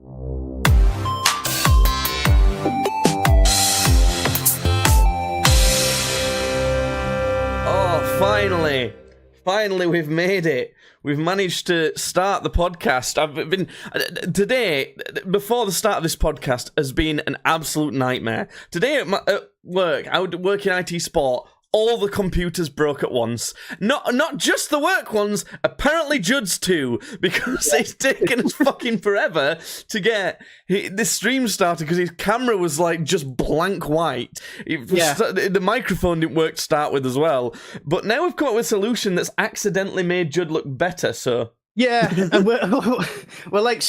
Oh, finally, we've made it. We've managed to start the podcast. I've been today, before the start of this podcast, has been an absolute nightmare. Today at work, I would work in IT support. All the computers broke at once. Not just the work ones, apparently Judd's too, because it's taken us fucking forever to get this stream started because his camera was like just blank white. The microphone didn't work to start with as well. But now we've come up with a solution that's accidentally made Judd look better, so... Yeah, and we're like,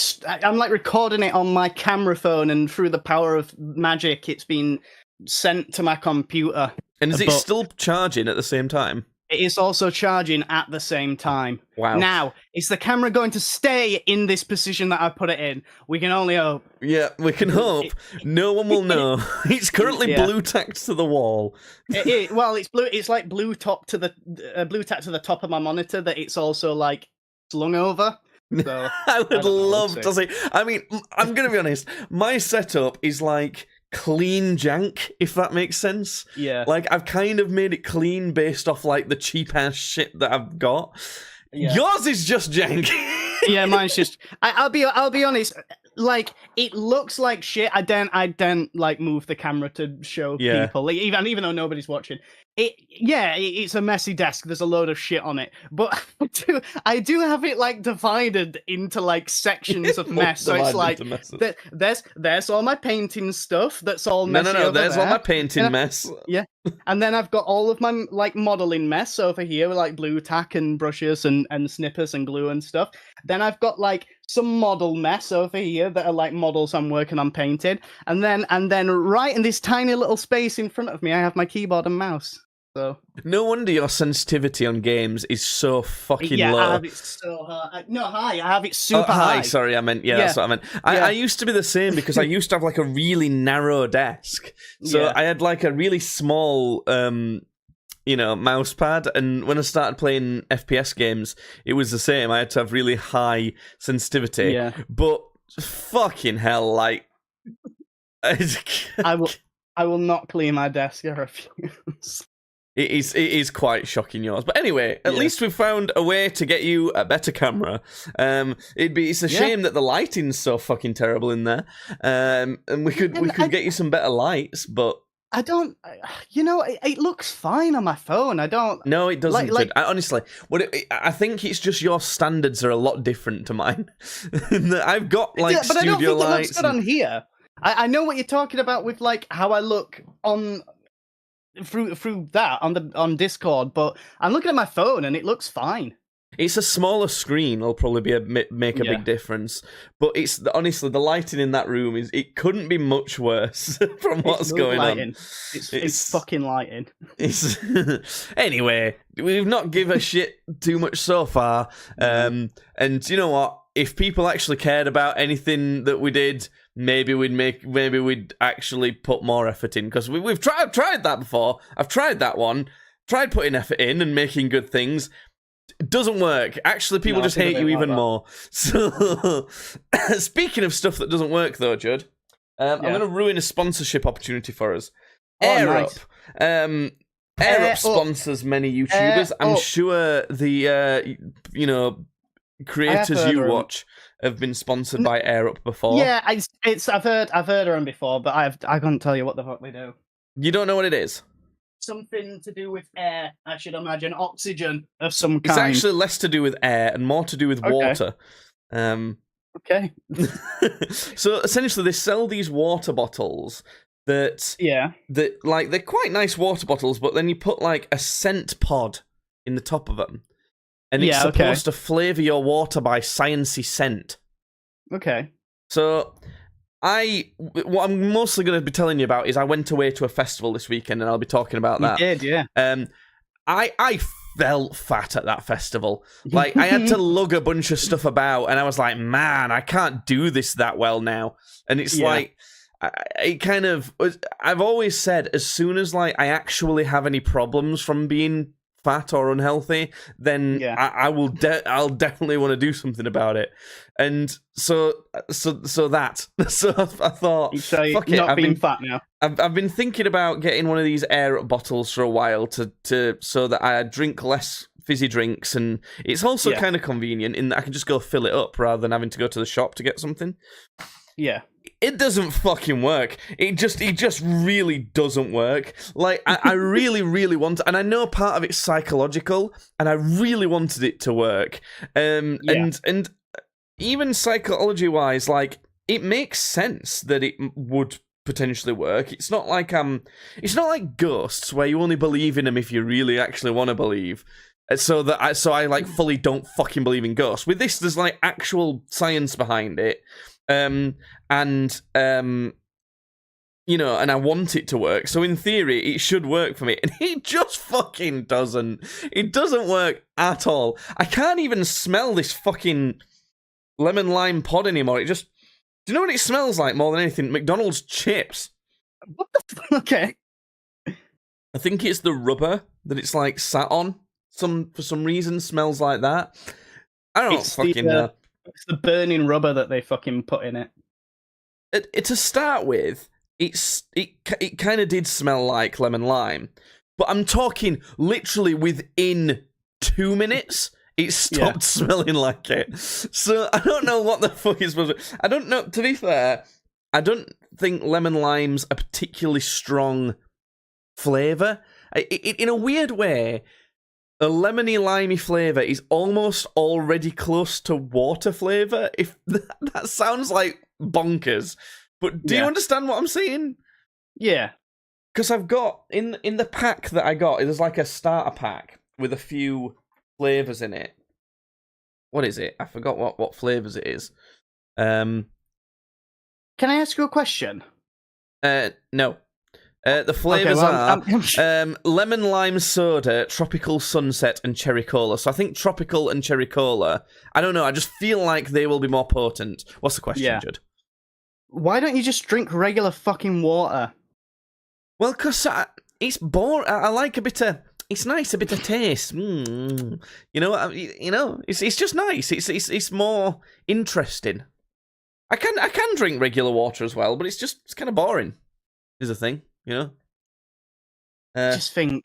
I'm like recording it on my camera phone, and through the power of magic, it's been sent to my computer. And is it still charging at the same time? It is also charging at the same time. Wow. Now, is the camera going to stay in this position that I put it in? We can only hope. Yeah, we can hope. No one will know. It's currently blue tacked to the wall. Well, it's blue. It's like blue tacked to the top of my monitor. That it's also like slung over. So I would love to see. I mean, I'm gonna be honest. My setup is like clean jank, if that makes sense. Yeah. Like, I've kind of made it clean based off, like, the cheap-ass shit that I've got. Yeah. Yours is just jank. Yeah, mine's just... I'll be honest, like, it looks like shit. I don't like, move the camera to show people, like, even though nobody's watching. It's a messy desk. There's a load of shit on it, but I do have it like divided into like sections of mess. So it's like there's all my painting stuff. That's all messy. No. There's there. all my painting mess. Yeah, and then I've got all of my like modeling mess over here with like blue tack and brushes and snippers and glue and stuff. Then I've got like some model mess over here that are like models I'm working on painting, and then right in this tiny little space in front of me, I have my keyboard and mouse. So no wonder your sensitivity on games is so fucking low. I have it so high. I have it super high. High. Sorry, I meant that's what I meant. I used to be the same because I used to have like a really narrow desk, so I had like a really small, mouse pad. And when I started playing FPS games, it was the same. I had to have really high sensitivity. Yeah, but fucking hell, like I will not clean my desk. I refuse. It is quite shocking, yours. But anyway, at least we've found a way to get you a better camera. It's a shame that the lighting's so fucking terrible in there. And we could get you some better lights, but I don't. It looks fine on my phone. I don't. No, it doesn't. Honestly, I think it's just your standards are a lot different to mine. I've got like but studio I don't think lights. It looks good on here. I know what you're talking about with like how I look on. Through that on Discord, but I'm looking at my phone and it looks fine. It's a smaller screen. It'll probably make a big difference. But it's honestly the lighting in that room it couldn't be much worse from what's going lighting. on. It's fucking lighting. Anyway, we've not given a shit too much so far. And you know what? If people actually cared about anything that we did, maybe we'd actually put more effort in, because we've tried that before. I've tried that one. Tried putting effort in and making good things. It doesn't work. Actually, people just hate you even more. So, speaking of stuff that doesn't work, though, Judd, I'm going to ruin a sponsorship opportunity for us. AirUp. Nice. AirUp sponsors many YouTubers. I'm sure the creators you watch have been sponsored by AirUp before. Yeah, I've heard of them before, but I can't tell you what the fuck they do. You don't know what it is? Something to do with air, I should imagine. Oxygen of some kind. It's actually less to do with air and more to do with water. Okay. So essentially, they sell these water bottles that they're quite nice water bottles, but then you put like a scent pod in the top of them. And it's supposed to flavour your water by sciencey scent. Okay. So, what I'm mostly going to be telling you about is I went away to a festival this weekend, and I'll be talking about that. You did, yeah. I felt fat at that festival. Like, I had to lug a bunch of stuff about, and I was like, man, I can't do this that well now. And it's like, I've always said, as soon as like I actually have any problems from being fat or unhealthy, then I'll definitely want to do something about it. And so I thought, fuck it, not being fat now. I've been thinking about getting one of these air bottles for a while to so that I drink less fizzy drinks, and it's also kind of convenient in that I can just go fill it up rather than having to go to the shop to get something. Yeah. It doesn't fucking work. It just really doesn't work. Like, I really, really want, and I know part of it's psychological, and I really wanted it to work. And even psychology-wise, like, it makes sense that it would potentially work. It's not like ghosts where you only believe in them if you really actually want to believe. So I like fully don't fucking believe in ghosts. With this, there's like actual science behind it. And I want it to work. So in theory, it should work for me. And it just fucking doesn't. It doesn't work at all. I can't even smell this fucking lemon lime pod anymore. Do you know what it smells like more than anything? McDonald's chips. What the fuck? Okay. I think it's the rubber that it's like sat on. For some reason smells like that. I don't fucking know. It's the burning rubber that they fucking put in it. To start with, it kind of did smell like lemon lime, but I'm talking literally within 2 minutes, it stopped smelling like it. So I don't know what the fuck is supposed to. I don't know. To be fair, I don't think lemon lime's a particularly strong flavor. In a weird way, a lemony limey flavour is almost already close to water flavour. If that sounds like bonkers, but do you understand what I'm saying? Yeah, because I've got in the pack that I got, there's like a starter pack with a few flavours in it. What is it? I forgot what flavours it is. Can I ask you a question? No. The flavours are lemon lime soda, tropical sunset, and cherry cola. So I think tropical and cherry cola, I don't know, I just feel like they will be more potent. What's the question, Judd? Why don't you just drink regular fucking water? Well, because it's boring. I like a bit of... It's nice, a bit of taste. It's just nice. It's more interesting. I can drink regular water as well, but it's kind of boring, is the thing. I just think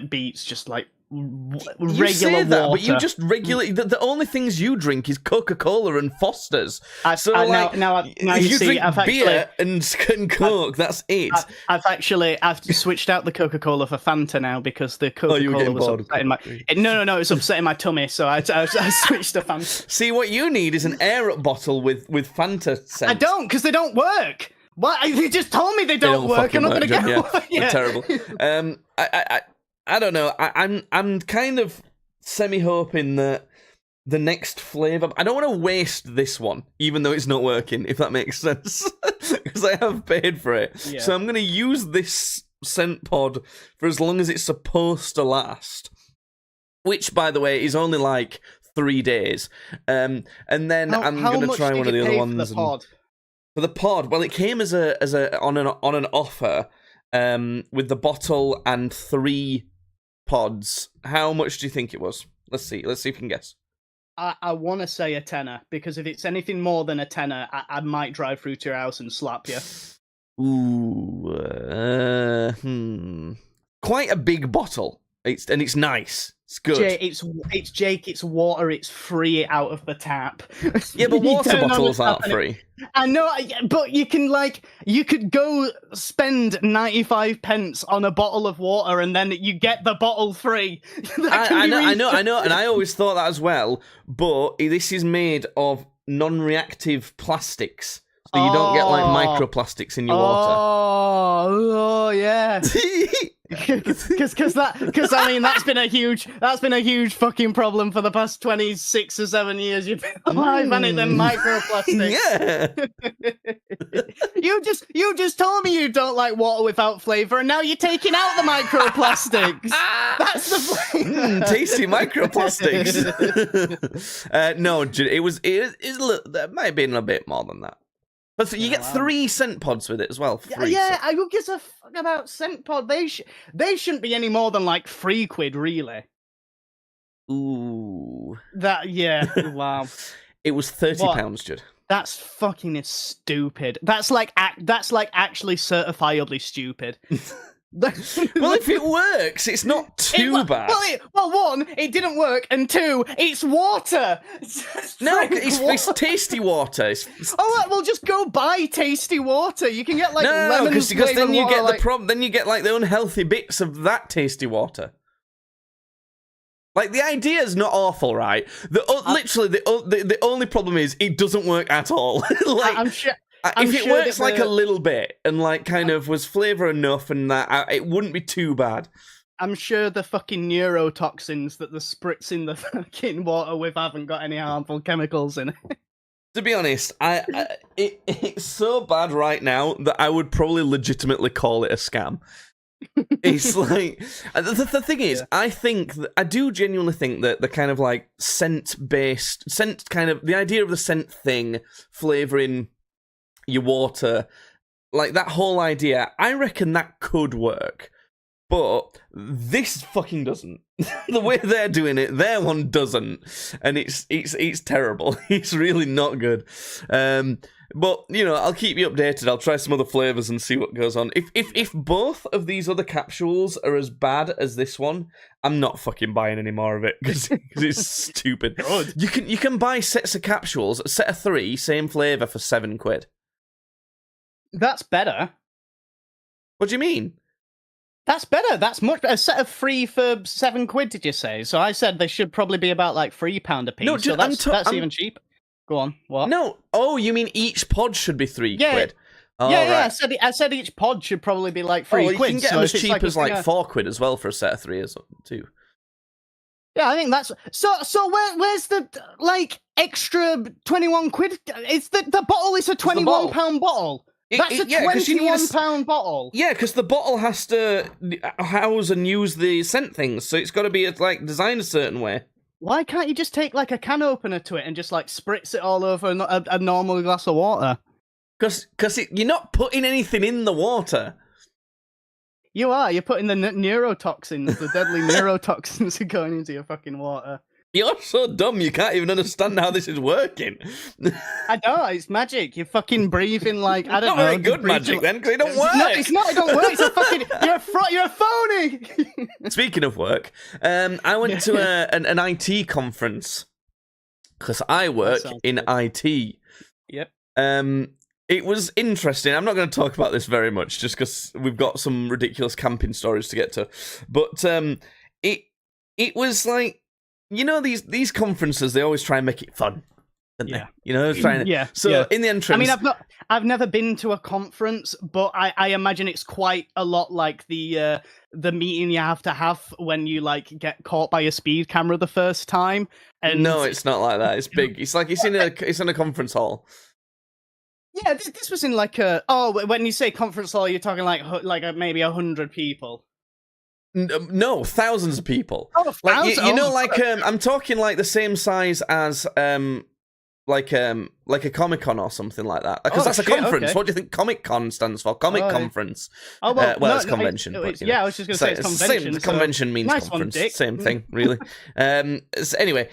beats just like regular say that, water. but you just regularly the only things you drink is Coca-Cola and Fosters. Now you drink I've beer and Coke. That's it. I've switched out the Coca-Cola for Fanta now because the Coca-Cola was upsetting my. No, it's upsetting my tummy, so I switched to Fanta. See, what you need is an air bottle with Fanta scent. I don't, because they don't work. What? You just told me they don't work. I'm not going to get one. They're terrible. I don't know. I'm kind of semi-hoping that the next flavour... I don't want to waste this one, even though it's not working, if that makes sense. Because I have paid for it. Yeah. So I'm going to use this scent pod for as long as it's supposed to last. Which, by the way, is only like 3 days. And then I'm going to try one of the other ones. For the pod, well, it came as on an offer with the bottle and 3 pods. How much do you think it was? Let's see if you can guess. I want to say a tenner, because if it's anything more than a tenner, I might drive through to your house and slap you. Ooh, quite a big bottle. It's nice. It's good. Jake, it's water. It's free out of the tap. Yeah, but water bottles aren't free. I know, but you could go spend 95 pence on a bottle of water and then you get the bottle free. I know, and I always thought that as well, but this is made of non-reactive plastics. So you don't get like microplastics in your water. Oh yeah. Because I mean that's been a huge fucking problem for the past 26 or 7 years. You've been alive, and it then microplastics. Yeah. you just told me you don't like water without flavour, and now you're taking out the microplastics. That's the flavour. Tasty microplastics. No, it was. That might have been a bit more than that. But you get 3 scent pods with it as well. I don't give a fuck about scent pod. They shouldn't be any more than like £3, really. Ooh. Wow. It was £30, Judd. That's fucking stupid. That's like actually certifiably stupid. Well, if it works, it's not too bad. Well, 1, it didn't work, and 2, it's water. It's tasty water. All right, well, just go buy tasty water. You can get like lemon because then you get water, then you get like the unhealthy bits of that tasty water. Like, the idea is not awful, right? Literally, the only problem is it doesn't work at all. Like, I'm sure. If it works like a little bit and like kind of was flavour enough and that, it wouldn't be too bad. I'm sure the fucking neurotoxins that they're spritzing the fucking water with haven't got any harmful chemicals in it. To be honest, it's so bad right now that I would probably legitimately call it a scam. It's like the thing is, I do genuinely think that the kind of like scent kind of the idea of the scent thing flavouring your water, like that whole idea, I reckon that could work, but this fucking doesn't. The way they're doing it, their one doesn't, and it's terrible. It's really not good. But you know, I'll keep you updated. I'll try some other flavors and see what goes on. If both of these other capsules are as bad as this one, I'm not fucking buying any more of it because it's stupid. Good. You can buy sets of capsules, a set of 3, same flavor for £7. That's better. What do you mean? That's better. That's much better. A set of 3 for £7, did you say? So I said they should probably be about like £3 a piece. No, so that's even cheaper. Go on. What? No. Oh, you mean each pod should be £3? Oh, yeah. I said each pod should probably be like £3. You can get them as cheap as like £4 as well for a set of 3 too. Yeah, I think that's so. Where's the like extra £21? It's the bottle is a £21 bottle. That's a £21 bottle. Yeah, because the bottle has to house and use the scent things, so it's got to be like designed a certain way. Why can't you just take like a can opener to it and just like spritz it all over a normal glass of water? Because you're not putting anything in the water. You are. You're putting the neurotoxins, the deadly neurotoxins are going into your fucking water. You're so dumb, you can't even understand how this is working. I know, it's magic. You're fucking breathing like, I don't know. Not very good magic then, because it don't work. No, it's not, it don't work. It's a fucking, you're a phony. Speaking of work, I went to an IT conference, because I work in IT. Yep. It was interesting. I'm not going to talk about this very much, just because we've got some ridiculous camping stories to get to. But it was like, you know, these conferences, they always try and make it fun, don't they? You know, trying to, So in the entrance, I mean, I've never been to a conference, but I imagine it's quite a lot like the meeting you have to have when you like get caught by a speed camera the first time. And no, it's not like that. It's big. It's like it's in a conference hall. Yeah, this was in like when you say conference hall, you're talking like maybe 100 people. No, thousands of people. Oh, like you know, like I'm talking like the same size as like a Comic-Con or something like that. Because that's a conference. Okay. What do you think Comic-Con stands for? Comic conference. Oh, well, it's convention. I was just going to say it's convention. Convention means nice conference. Same thing, really. So anyway,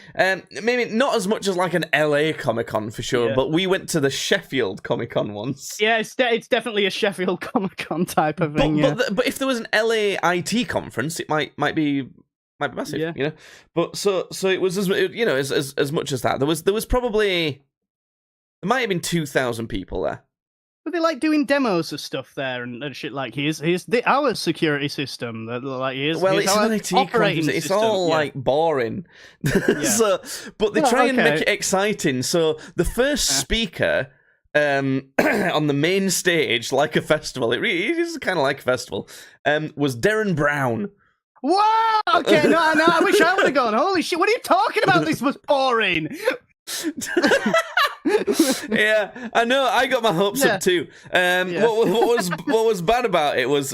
maybe not as much as like an LA Comic-Con for sure, but we went to the Sheffield Comic-Con once. Yeah, it's definitely a Sheffield Comic-Con type of thing. But if there was an LA IT conference, it might be massive, you know. But so it was as much as that. There was probably there might have been 2,000 people there. But they like doing demos of stuff there and shit like here's our security system. Here's it's an IT conference. It's all like boring. But they try and make it exciting. So the first speaker on the main stage, like a festival, it is kind of like a festival, was Derren Brown. Wow! Okay, no, I wish I would have gone. Holy shit, what are you talking about? This was boring. Yeah, I know. I got my hopes up too. What was bad about it was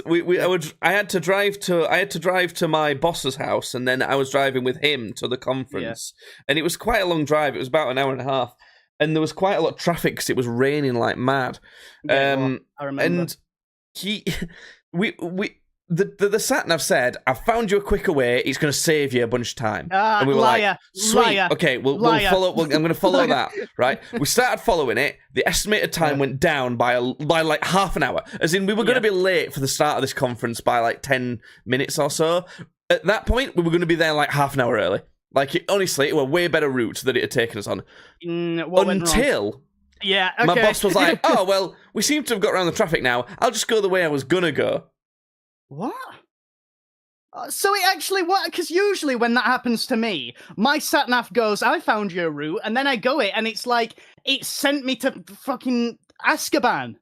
I had to drive to my boss's house, and then I was driving with him to the conference, and it was quite a long drive. It was about an hour and a half. and there was quite a lot of traffic because it was raining like mad. Yeah, I remember. And the sat-nav said, "I've found you a quicker way. It's going to save you a bunch of time." And we were liar, like, "Sweet, liar, okay, we'll follow. I'm going to follow that, right?" We started following it. The estimated time went down by like half an hour. As in, we were going to be late for the start of this conference by like 10 minutes or so. At that point, we were going to be there like half an hour early. Like, honestly, it was a way better route that it had taken us on. Until my boss was like, "Oh, well, we seem to have got around the traffic now. I'll just go the way I was going to go." What? So it actually what? Because usually when that happens to me, my sat nav goes, "I found your route," and then I go it, and it's like it sent me to fucking Azkaban.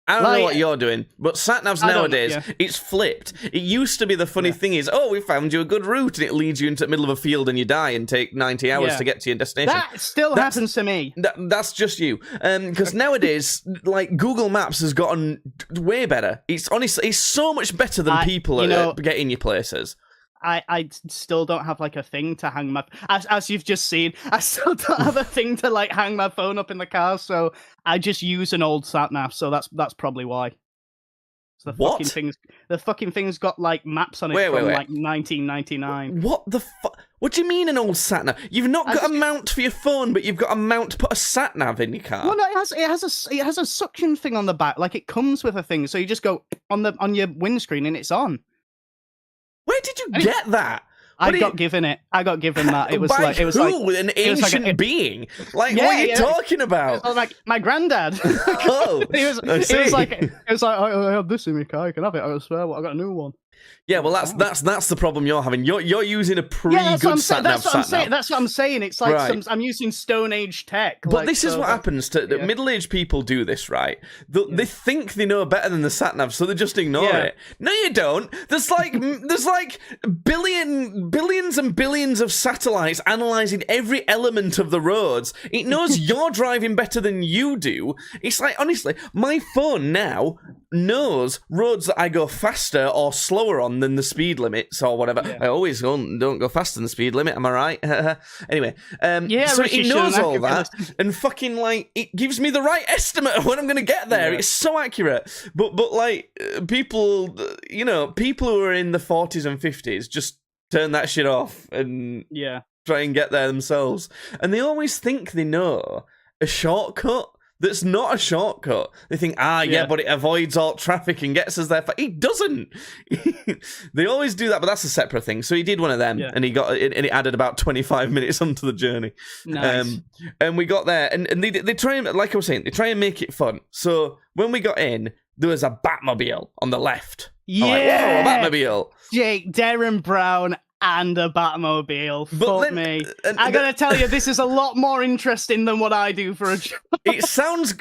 I don't know what you're doing, but sat-navs nowadays, it's flipped. It used to be the funny thing is, "Oh, we found you a good route," and it leads you into the middle of a field and you die and take 90 hours to get to your destination. That still happens to me. That's just you. Because nowadays, like, Google Maps has gotten way better. It's honestly, it's so much better than people at getting you places. I still don't have like a thing to hang my as you've just seen. I still don't have a thing to like hang my phone up in the car, so I just use an old sat nav. So that's probably why. So the fucking thing's got like maps on it from like 1999. What the fuck? What do you mean an old sat nav? You've not got a mount for your phone, but you've got a mount to put a sat nav in your car. Well, no, it has a suction thing on the back. Like it comes with a thing, so you just go on your windscreen and it's on. Where did you get that? I got given that. It was by like it was who? like An ancient being. Like what are you talking about? It was like my granddad. Oh, it was like I have this in my car. You can have it. I swear, I got a new one. Yeah, well, that's the problem you're having. You're using a good sat nav. That's what I'm saying. It's like I'm using Stone Age tech. But this is what happens to middle-aged people. Do this, right? They think they know better than the sat nav, so they just ignore it. No, you don't. There's like billions and billions of satellites analyzing every element of the roads. It knows you're driving better than you do. It's like, honestly, my phone now knows roads that I go faster or slower on than the speed limits or whatever. I always don't go faster than the speed limit, am I right? Anyway, so it knows all that and fucking like it gives me the right estimate of when I'm gonna get there. It's so accurate. But like people, people who are in the 40s and 50s just turn that shit off and try and get there themselves. And they always think they know a shortcut that's not a shortcut. They think, but it avoids all traffic and gets us there. It doesn't. They always do that, but that's a separate thing. So he did one of them, and he got it, and it added about 25 minutes onto the journey. Nice. And we got there, and they try and, like I was saying, they try and make it fun. So when we got in, there was a Batmobile on the left. Yeah, I'm like, whoa, a Batmobile. Jake, Darren Brown, and a Batmobile. Fuck me. I gotta tell you, this is a lot more interesting than what I do for a job. It sounds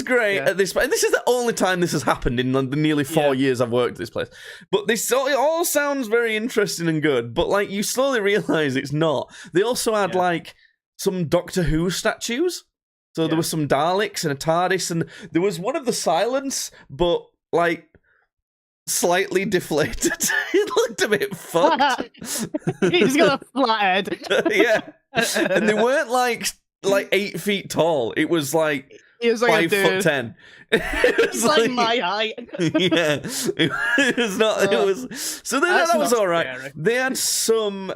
great at this point. And this is the only time this has happened in the nearly 4 years I've worked at this place. But it all sounds very interesting and good. But like you slowly realise it's not. They also had like some Doctor Who statues. So there was some Daleks and a TARDIS, and there was one of the Silence, but like slightly deflated. It looked a bit fucked. He's got a flat head. Yeah. And they weren't like 8 feet tall. It was like 5'10". It was like my height. Yeah. It was not it was so that was all right. Scary. They had some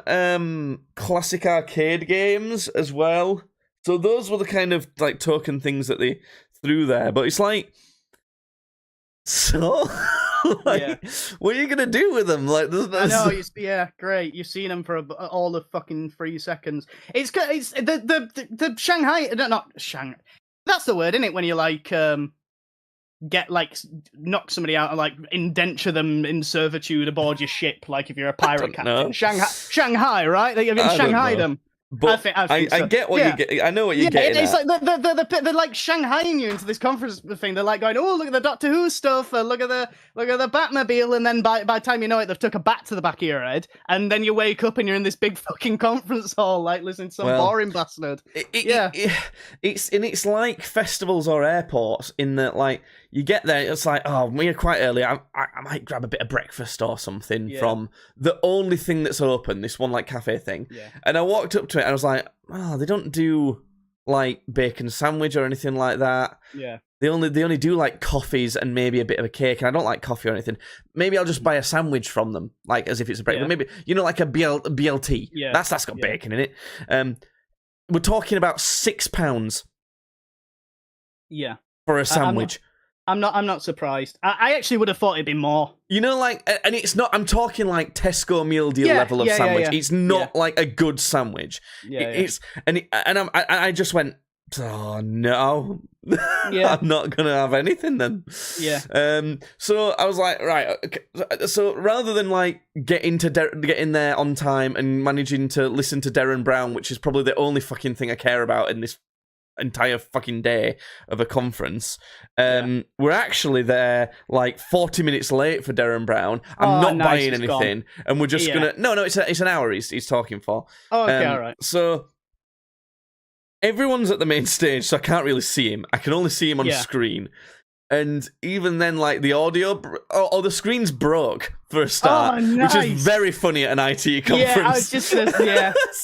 classic arcade games as well. So those were the kind of like token things that they threw there. But it's like what are you gonna do with them? Like, I know, great. You've seen them for all the fucking 3 seconds. It's the Shanghai, not Shanghai. That's the word, isn't it? When you like get like knock somebody out and like indenture them in servitude aboard your ship, like if you're a pirate captain. Shanghai, right? Have you Shanghai them? But I get what you get. I know what you're getting. It's like they're like Shanghaiing you into this conference thing. They're like going, "Oh, look at the Doctor Who stuff. Look at the Batmobile." And then by the time you know it, they've took a bat to the back of your head, and then you wake up and you're in this big fucking conference hall, like listening to some boring bastard. It's like festivals or airports in that, like, you get there, it's like, oh, we're quite early. I might grab a bit of breakfast or something from the only thing that's open, this one like cafe thing. Yeah. And I walked up to it and I was like, oh, they don't do like bacon sandwich or anything like that. Yeah. They only do like coffees and maybe a bit of a cake. And I don't like coffee or anything. Maybe I'll just buy a sandwich from them, like as if it's a breakfast. Maybe like a BLT. Yeah. That's got bacon in it. We're talking about £6. Yeah. For a sandwich. I'm not surprised. I actually would have thought it'd be more. You know, like, and it's not. I'm talking like Tesco meal deal level of sandwich. Yeah. It's not like a good sandwich. I just went, oh no, I'm not gonna have anything then. Yeah. So I was like, right. Okay. So rather than like getting there on time and managing to listen to Derren Brown, which is probably the only fucking thing I care about in this entire fucking day of a conference, we're actually there like 40 minutes late for Derren Brown. I'm not buying anything, and we're just gonna no it's an hour he's talking for. Oh, okay, all right. So everyone's at the main stage, so I can't really see him. I can only see him on screen. And even then, like, the audio or the screen's broke for a start, which is very funny at an IT conference. Yeah, I was just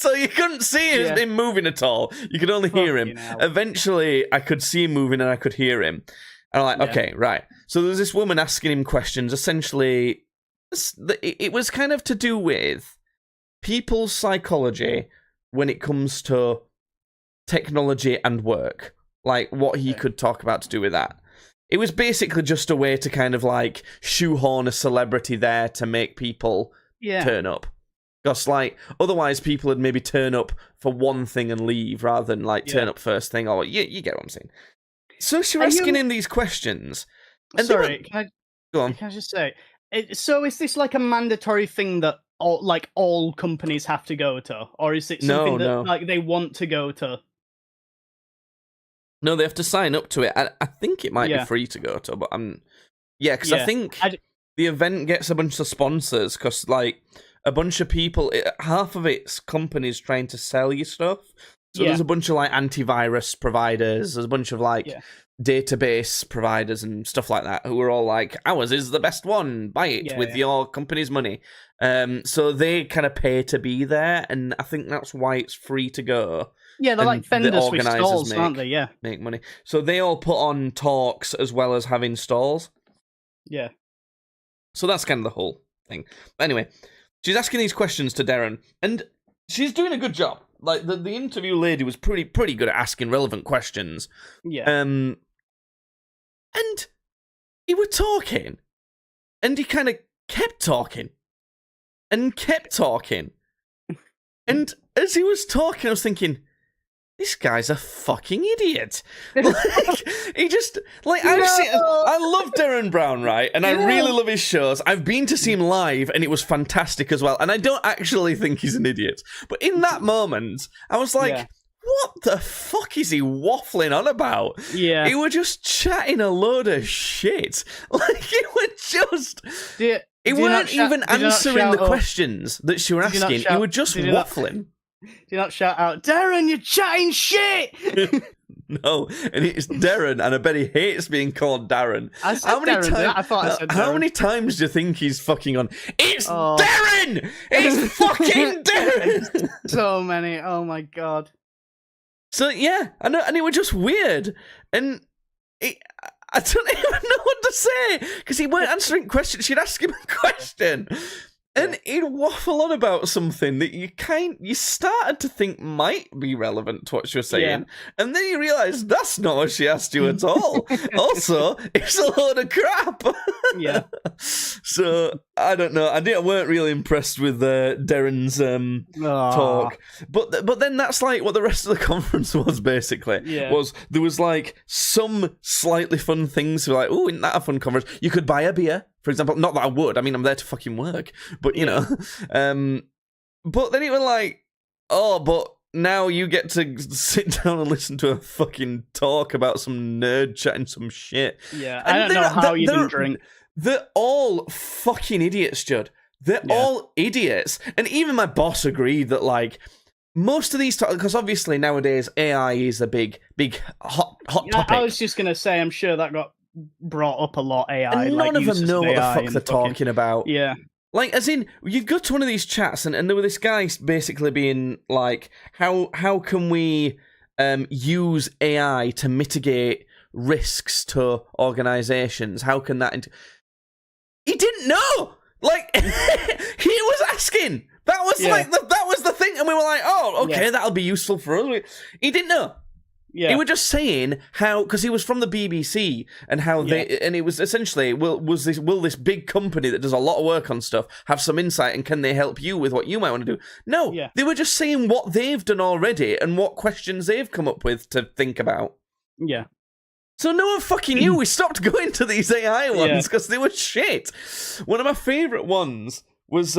so you couldn't see him moving at all. You could only hear him. Eventually, I could see him moving and I could hear him. And I'm like, okay, right. So there's this woman asking him questions. Essentially, it was kind of to do with people's psychology when it comes to technology and work. Like, what he could talk about to do with that. It was basically just a way to kind of like shoehorn a celebrity there to make people turn up. Because like otherwise people would maybe turn up for one thing and leave rather than like turn up first thing. Or you get what I'm saying. So she was asking him these questions. And sorry, go on. Can I just say? So is this like a mandatory thing that all companies have to go to, or is it something that like they want to go to? No, they have to sign up to it. I think it might be free to go to, but because I think the event gets a bunch of sponsors because, like, a bunch of people, half of it's companies trying to sell you stuff. So there's a bunch of, like, antivirus providers, there's a bunch of, like, database providers and stuff like that who are all like, ours is the best one, buy it with your company's money. So they kind of pay to be there, and I think that's why it's free to go. Yeah, they're like vendors with stalls, aren't they? Yeah. Make money. So they all put on talks as well as having stalls. Yeah. So that's kind of the whole thing. Anyway, she's asking these questions to Derren, and she's doing a good job. Like, the interview lady was pretty good at asking relevant questions. Yeah. And he were talking, and he kind of kept talking, and kept talking. And as he was talking, I was thinking, this guy's a fucking idiot. Like, he just, like, I love Derren Brown, right? And I really love his shows. I've been to see him live, and it was fantastic as well. And I don't actually think he's an idiot. But in that moment, I was like, what the fuck is he waffling on about? Yeah. He were just chatting a load of shit. Like, he were just... He weren't even answering the questions that she were asking. He were just waffling. Do you not shout out, Derren, you're chatting shit? No, and it's Derren, and I bet he hates being called Darren. I said Derren. I thought I said Derren. How many times do you think he's fucking on? It's Derren! It's fucking Derren! So many. Oh my god. So yeah, I know, and it was just weird, and I don't even know what to say because he weren't answering questions. She'd ask him a question, and he'd waffle on about something that you started to think might be relevant to what she was saying, and then you realise that's not what she asked you at all. Also, it's a load of crap. Yeah. So I don't know. I weren't really impressed with Derren's talk, but then that's like what the rest of the conference was basically. Yeah. Was there was like some slightly fun things, like, oh, isn't that a fun conference? You could buy a beer. For example, not that I would. I mean, I'm there to fucking work. But, you know. But then it was like, oh, but now you get to sit down and listen to a fucking talk about some nerd chatting some shit. Yeah, I don't know how you didn't drink. They're all fucking idiots, Judd. They're all idiots. And even my boss agreed that, like, most of these... Because obviously nowadays AI is a big hot topic. I was just going to say, I'm sure that got brought up a lot, AI. And none of them know what the fuck they're talking about. Yeah. Like, as in, you'd go to one of these chats, and there were this guy basically being like, how can we use AI to mitigate risks to organizations? How can that... He didn't know! Like, he was asking! That was that was the thing, and we were like, oh, okay, that'll be useful for us. He didn't know. Yeah. He was just saying how, because he was from the BBC, and how they, and it was essentially, will this big company that does a lot of work on stuff have some insight, and can they help you with what you might want to do? No, they were just saying what they've done already and what questions they've come up with to think about. Yeah. So no one fucking knew. We stopped going to these AI ones because they were shit. One of my favourite ones was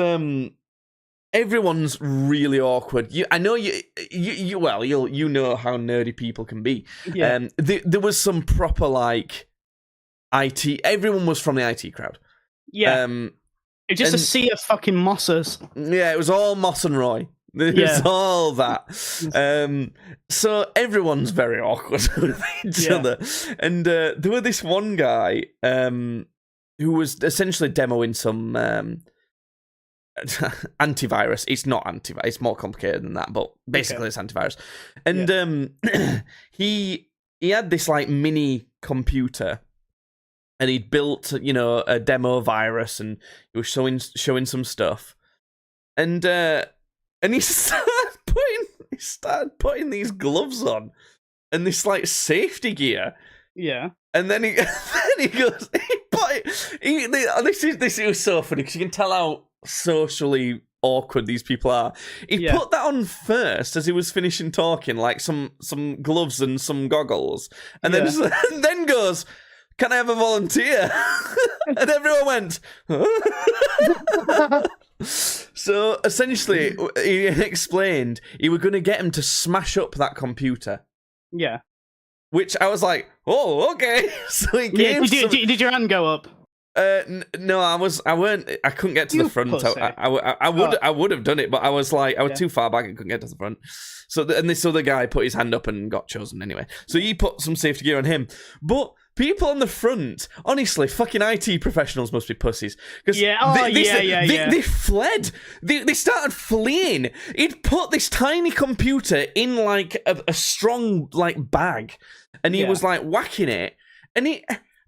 everyone's really awkward. I know you know how nerdy people can be. Yeah. There was some proper like IT. Everyone was from the IT crowd. Yeah. It was just a sea of fucking Mosses. Yeah, it was all Moss and Roy. It was all that. So everyone's very awkward with each other. And there was this one guy who was essentially demoing some antivirus. It's not antivirus. It's more complicated than that, but basically it's antivirus. And he had this like mini computer, and he'd built, a demo virus, and he was showing some stuff. And he started putting these gloves on and this like safety gear. Yeah. And then he goes, this was so funny because you can tell how socially awkward these people are. He put that on first as he was finishing talking, like some gloves and some goggles, and then goes, "Can I have a volunteer?" And everyone went, huh? So essentially, he explained he were going to get him to smash up that computer. Yeah. Which I was like, oh, okay. So he gave did your hand go up? No, I couldn't get to the front. I would have done it, but I was like, I was too far back and couldn't get to the front. So, and this other guy put his hand up and got chosen anyway. So he put some safety gear on him. But people on the front, honestly, fucking IT professionals must be pussies. They fled. They started fleeing. He'd put this tiny computer in like a strong like bag, and he was like whacking it, and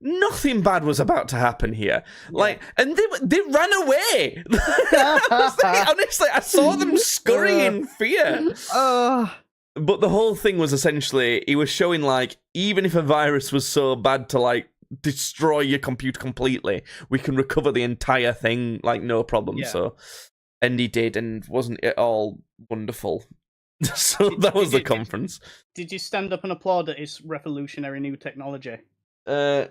nothing bad was about to happen here. Like, and they ran away. Honestly, I saw them scurry in fear. But the whole thing was essentially, he was showing like, even if a virus was so bad to like destroy your computer completely, we can recover the entire thing like no problem. Yeah. So, and he did, and wasn't it all wonderful? So that was the conference. Did you stand up and applaud at his revolutionary new technology? No,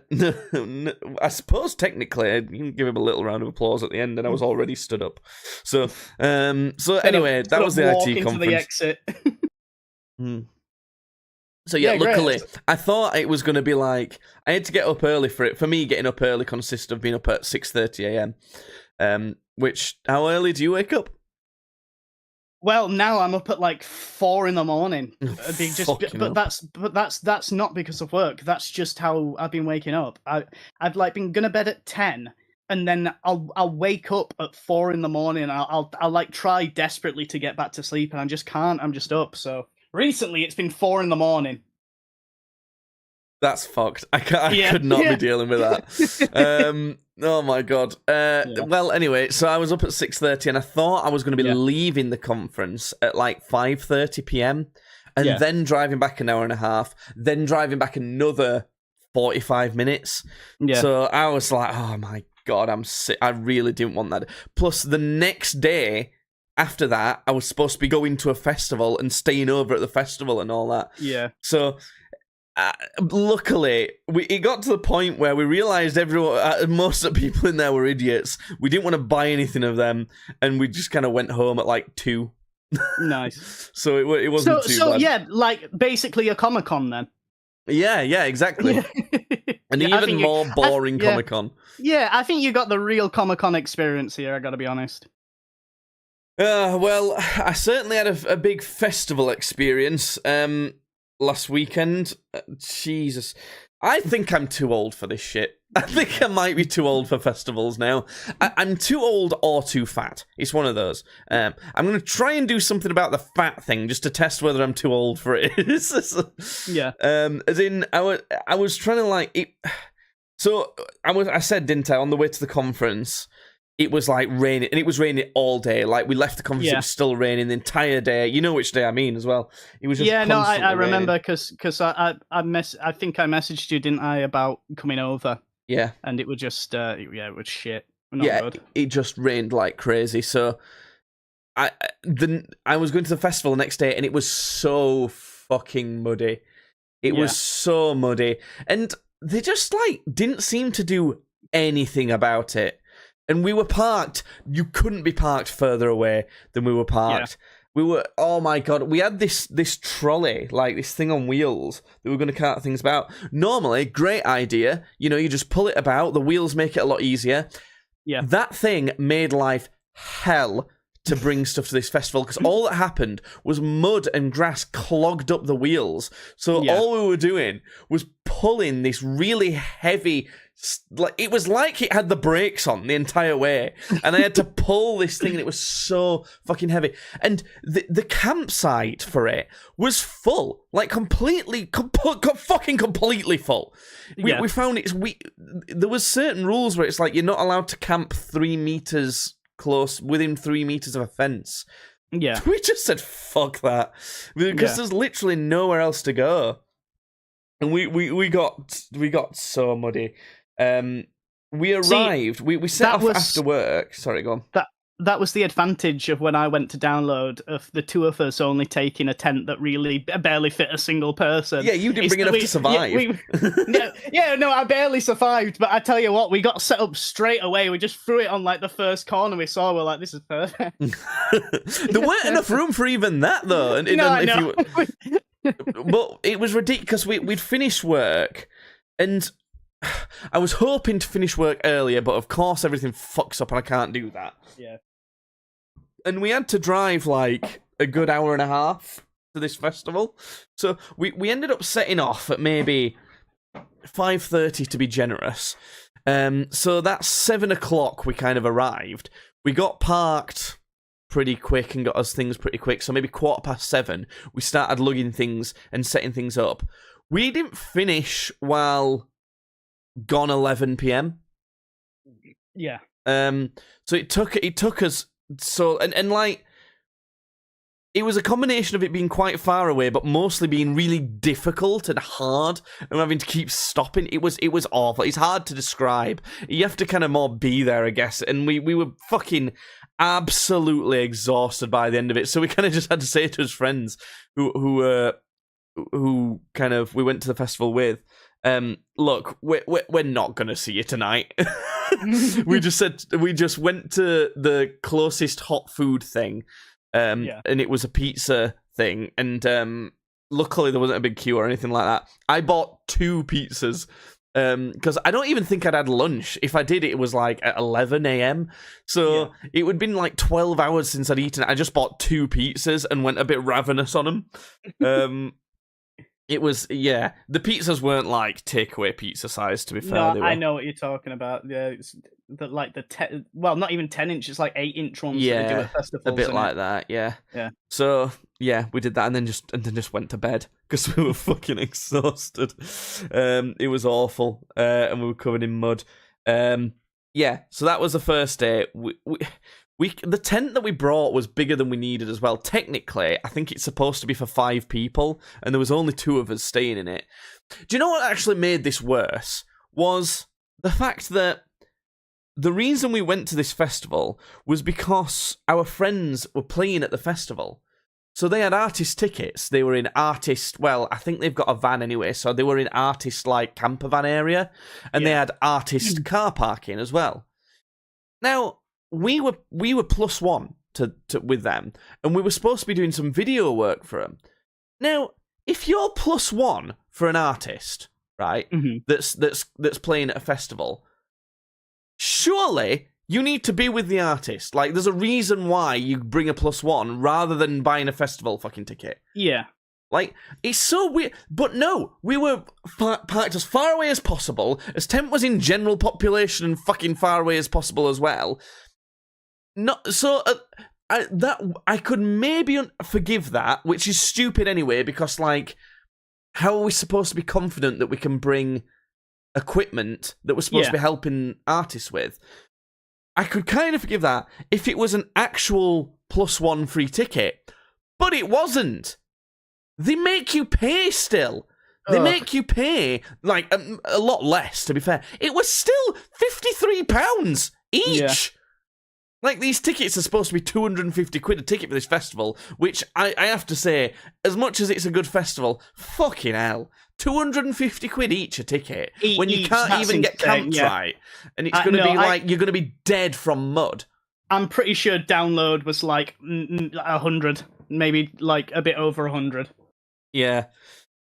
I suppose technically you can give him a little round of applause at the end, and I was already stood up. So, anyway, that was the IT conference. The exit. So luckily, I thought it was going to be like, I had to get up early for it. For me, getting up early consists of being up at 6:30 a.m. Which, how early do you wake up? Well, now I'm up at like 4 a.m. But that's not because of work. That's just how I've been waking up. I've like been going to bed at 10, and then I'll wake up at 4 a.m. I'll like try desperately to get back to sleep, and I just can't. I'm just up. So recently, it's been 4 a.m. That's fucked. I could not be dealing with that. Oh my god. Well, anyway, so I was up at 6:30, and I thought I was going to be leaving the conference at like 5:30 p.m. and then driving back an hour and a half, then driving back another 45 minutes. Yeah. So I was like, oh my god, I'm sick. I really didn't want that. Plus, the next day after that, I was supposed to be going to a festival and staying over at the festival and all that. Yeah. So luckily, it got to the point where we realised most of the people in there were idiots. We didn't want to buy anything of them, and we just kind of went home at like 2. Nice. So it wasn't too bad. So yeah, like basically a Comic-Con then. Yeah, exactly. An even more boring Comic-Con. Yeah, I think you got the real Comic-Con experience here, I gotta be honest. Well, I certainly had a big festival experience last weekend. Jesus. I think I'm too old for this shit. I think I might be too old for festivals now. I'm too old or too fat. It's one of those. I'm going to try and do something about the fat thing just to test whether I'm too old for it. Yeah. As in, I was trying to like... So, I said, didn't I, on the way to the conference... It was like raining, and it was raining all day. Like we left the conference, It was still raining the entire day. You know which day I mean as well. It was just I remember because I think I messaged you, didn't I, about coming over? Yeah, and it was just it was shit. Not good. It just rained like crazy. So I was going to the festival the next day, and it was so fucking muddy. It was so muddy, and they just like didn't seem to do anything about it. And we were parked. You couldn't be parked further away than we were parked. We were, oh my god, we had this trolley, like this thing on wheels that we were going to cart things about. Normally, great idea. You know, you just pull it about. The wheels make it a lot easier. Yeah. That thing made life hell to bring stuff to this festival because all that happened was mud and grass clogged up the wheels. So all we were doing was pulling this really heavy... Like it was like it had the brakes on the entire way, and I had to pull this thing, and it was so fucking heavy. And the campsite for it was full, like completely full. We found there was certain rules where it's like you're not allowed to camp 3 meters close within 3 meters of a fence. Yeah, we just said fuck that because there's literally nowhere else to go, and we got so muddy. We arrived. We set off after work. Sorry, go on. That was the advantage of when I went to download of the two of us only taking a tent that really barely fit a single person. Yeah, you didn't bring enough to survive. No, I barely survived. But I tell you what, we got set up straight away. We just threw it on like the first corner we saw. We're like, this is perfect. There weren't enough room for even that though. But it was ridiculous. We'd finished work and. I was hoping to finish work earlier, but of course everything fucks up and I can't do that. Yeah. And we had to drive like a good hour and a half to this festival. So we ended up setting off at maybe 5:30 to be generous. So that's 7 o'clock we kind of arrived. We got parked pretty quick and got us things pretty quick. So maybe 7:15 we started lugging things and setting things up. We didn't finish while... gone 11 p.m. Yeah. So it took us so and like it was a combination of it being quite far away, but mostly being really difficult and hard, and having to keep stopping. It was awful. It's hard to describe. You have to kind of more be there, I guess. And we were fucking absolutely exhausted by the end of it. So we kind of just had to say to his friends who kind of we went to the festival with. Look, we're not gonna see you tonight. we just went to the closest hot food thing, and it was a pizza thing, and luckily there wasn't a big queue or anything like that. I bought 2 pizzas, because I don't even think I'd had lunch. If I did, it was like at 11 a.m. So it would have been like 12 hours since I'd eaten. I just bought 2 pizzas and went a bit ravenous on them. It was, the pizzas weren't like takeaway pizza size, to be fair. No, I know what you're talking about. Yeah, it's not even 10 inch, it's like 8-inch ones that they do at festivals. A bit like that, yeah. So, we did that and then just went to bed because we were fucking exhausted. It was awful, and we were covered in mud. So that was the first day. The tent that we brought was bigger than we needed as well. Technically, I think it's supposed to be for 5 people, and there was only 2 of us staying in it. Do you know what actually made this worse? Was the fact that the reason we went to this festival was because our friends were playing at the festival. So they had artist tickets. They were in artist, I think they've got a van anyway, so they were in artist, like, camper van area, and they had artist car parking as well. Now... We were +1 to with them, and we were supposed to be doing some video work for them. Now, if you're +1 for an artist, right, that's playing at a festival, surely you need to be with the artist. Like, there's a reason why you bring a +1 rather than buying a festival fucking ticket. Yeah. Like, it's so weird. But no, we were parked as far away as possible, as Temp was in general population and fucking far away as possible as well. Not so. I could maybe forgive that, which is stupid anyway, because, like, how are we supposed to be confident that we can bring equipment that we're supposed to be helping artists with? I could kind of forgive that if it was an actual +1 free ticket, but it wasn't. They make you pay still. They make you pay, like, a lot less, to be fair. It was still £53 each. Yeah. Like, these tickets are supposed to be 250 quid a ticket for this festival, which I have to say, as much as it's a good festival, fucking hell. 250 quid each a ticket when you can't even get camped right. And it's going to be like, you're going to be dead from mud. I'm pretty sure download was like 100, maybe like a bit over 100. Yeah.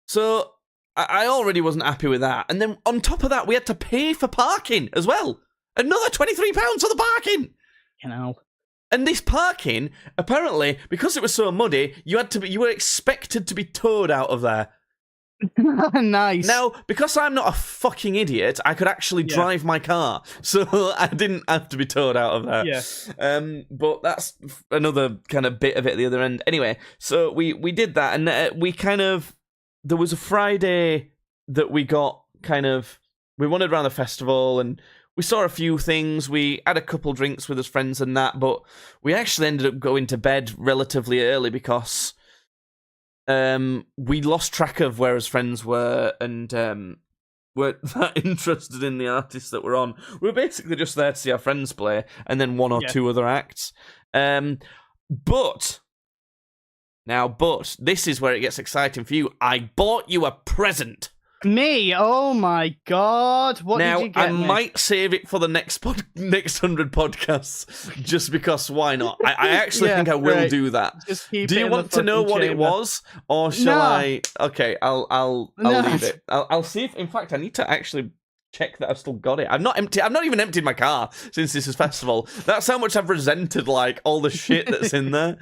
So I already wasn't happy with that. And then on top of that, we had to pay for parking as well. Another £23 for the parking. You know. And this parking, apparently, because it was so muddy, you were expected to be towed out of there. Nice. Now, because I'm not a fucking idiot, I could actually drive my car, so I didn't have to be towed out of there. Yeah. But that's another kind of bit of it at the other end. Anyway, so we did that, and we kind of, there was a Friday that we wandered around the festival, and we saw a few things. We had a couple drinks with us friends and that, but we actually ended up going to bed relatively early because we lost track of where his friends were and weren't that interested in the artists that were on. We were basically just there to see our friends play and then one or two other acts. But this is where it gets exciting for you. I bought you a present. Me? Oh my god! What did you get me? I might save it for the next 100 podcasts, just because why not? I actually think I will do that. Do you want to know what it was, or shall I? Okay, I'll leave it. I'll see if. In fact, I need to actually check that I've still got it. I've not even emptied my car since this is festival. That's how much I've resented like all the shit that's in there.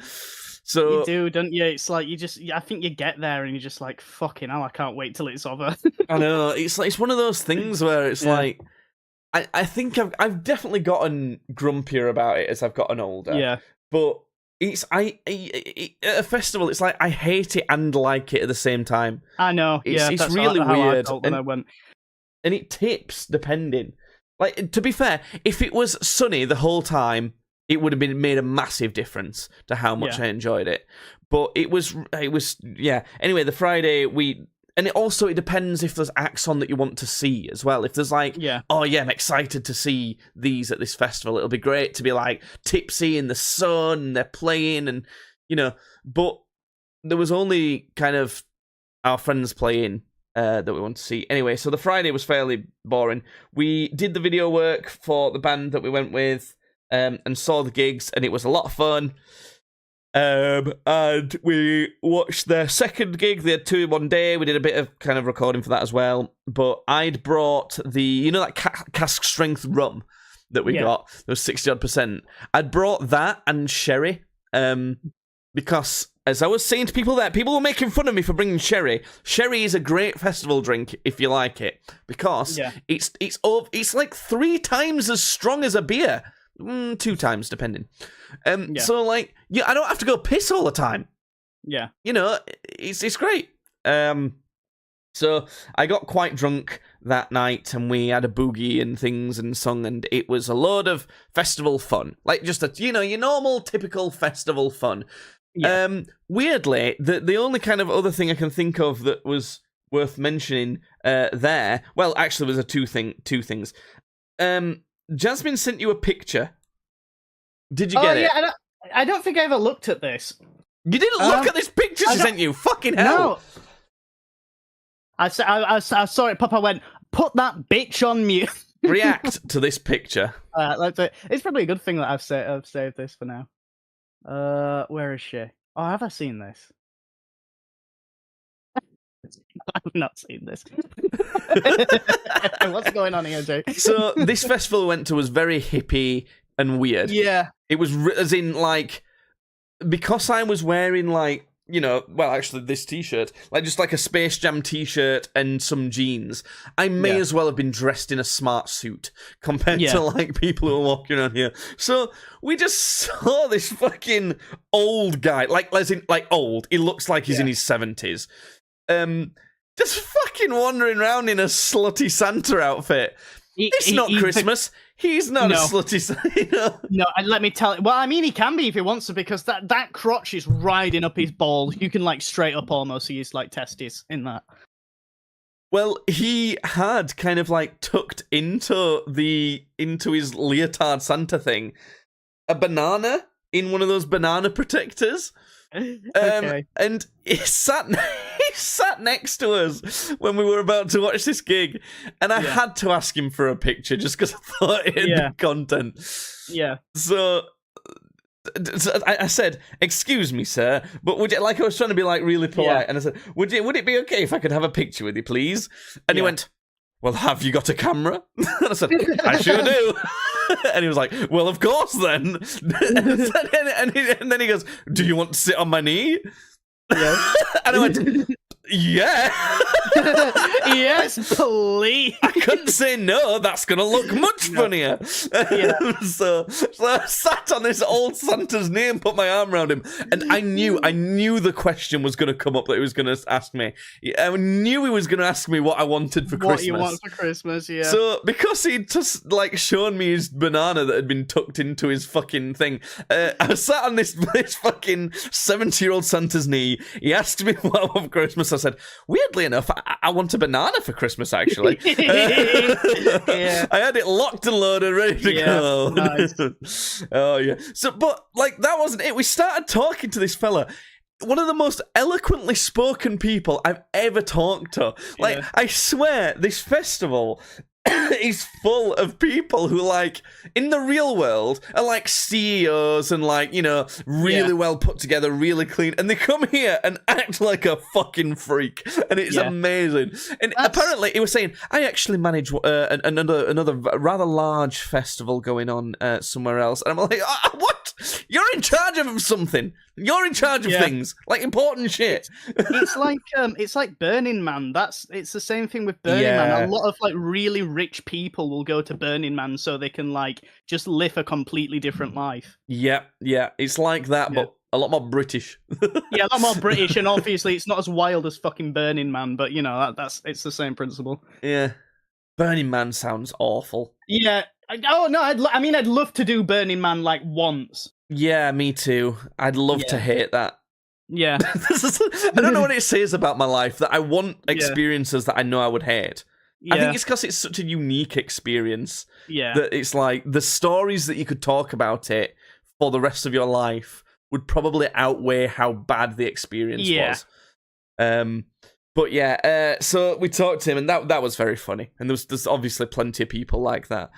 So, you do, don't you? It's like I think you get there and you're just like, fucking hell, I can't wait till it's over. I know, it's one of those things where it's like, I think I've definitely gotten grumpier about it as I've gotten older. Yeah. But at a festival, it's like, I hate it and like it at the same time. I know, it's really weird. And it tips, depending. Like, to be fair, if it was sunny the whole time, it would have made a massive difference to how much I enjoyed it. But it was, Anyway, the Friday, and it depends if there's acts on that you want to see as well. If there's like, I'm excited to see these at this festival. It'll be great to be like tipsy in the sun, and they're playing and, but there was only kind of our friends playing that we want to see. Anyway, so the Friday was fairly boring. We did the video work for the band that we went with, and saw the gigs, and it was a lot of fun. And we watched their second gig. They had 2 in one day. We did a bit of kind of recording for that as well. But I'd brought that cask strength rum that we got. It was 60-odd%. I'd brought that and sherry, because as I was saying to people there, people were making fun of me for bringing sherry. Sherry is a great festival drink if you like it, because it's like 3 times as strong as a beer. 2 times, depending. So, like, I don't have to go piss all the time. Yeah. It's great. So, I got quite drunk that night, and we had a boogie and things and sung, and it was a load of festival fun. Like, just your normal, typical festival fun. Yeah. Weirdly, the only kind of other thing I can think of that was worth mentioning there, well, actually, there was two things. Jasmine sent you a picture. Did you get it? Yeah, I don't think I ever looked at this. You didn't look at this picture she sent you? Fucking hell. No. I saw it pop. I went, put that bitch on mute. React to this picture. It's probably a good thing that I've saved this for now. Where is she? Oh, have I seen this? I've not seen this. What's going on here, Jake? So this festival we went to was very hippie and weird. Yeah. It was as in like, because I was wearing like well, actually, this t-shirt, like just like a Space Jam t-shirt and some jeans, I may as well have been dressed in a smart suit compared to like people who are walking around here. So we just saw this fucking old guy, like old. He looks like he's in his 70s. Just fucking wandering around in a slutty Santa outfit. It's not Christmas. He's not a slutty Santa. No, and let me tell you. Well, I mean, he can be if he wants to, because that crotch is riding up his balls. You can like straight up almost see his like testes in that. Well, he had kind of like tucked into his leotard Santa thing a banana in one of those banana protectors. And he sat next to us when we were about to watch this gig, and I had to ask him for a picture just because I thought it had content. Yeah. So I said, "Excuse me, sir, but would you?" Like I was trying to be like really polite, and I said, "Would it be okay if I could have a picture with you, please?" And he went, "Well, have you got a camera?" And I said, "I sure do." And he was like, "Well, of course then." And then he goes, "Do you want to sit on my knee?" Yeah. And I went, "Yeah." Yes, please. I couldn't say no. That's going to look much funnier. So I sat on this old Santa's knee and put my arm around him. And I knew the question was going to come up that he was going to ask me. I knew he was going to ask me what I wanted for Christmas. What you want for Christmas, yeah. So because he'd just like shown me his banana that had been tucked into his fucking thing, I sat on this fucking 70-year-old Santa's knee. He asked me what I want for Christmas. I said, weirdly enough, I want a banana for Christmas, actually. I had it locked and loaded, ready to go. Nice. Oh, yeah. So, but, like, that wasn't it. We started talking to this fella. One of the most eloquently spoken people I've ever talked to. Like, I swear, this festival is full of people who, like, in the real world are like CEOs and, like, really well put together, really clean, and they come here and act like a fucking freak, and it's amazing. And apparently he was saying, I actually manage another rather large festival going on somewhere else, and I'm like, what? You're in charge of something. You're in charge of things, like important shit. It's like Burning Man. It's the same thing with Burning Man. A lot of like really rich people will go to Burning Man so they can like just live a completely different life. Yeah. It's like that, but a lot more British. A lot more British, and obviously it's not as wild as fucking Burning Man, but it's the same principle. Yeah. Burning Man sounds awful. Yeah. Oh no, I'd love to do Burning Man like once. Yeah, me too. I'd love to hate that. Yeah. I don't know what it says about my life that I want experiences that I know I would hate. Yeah. I think it's because it's such a unique experience. Yeah. That it's like the stories that you could talk about it for the rest of your life would probably outweigh how bad the experience was. But yeah, so we talked to him, and that was very funny. And there's obviously plenty of people like that.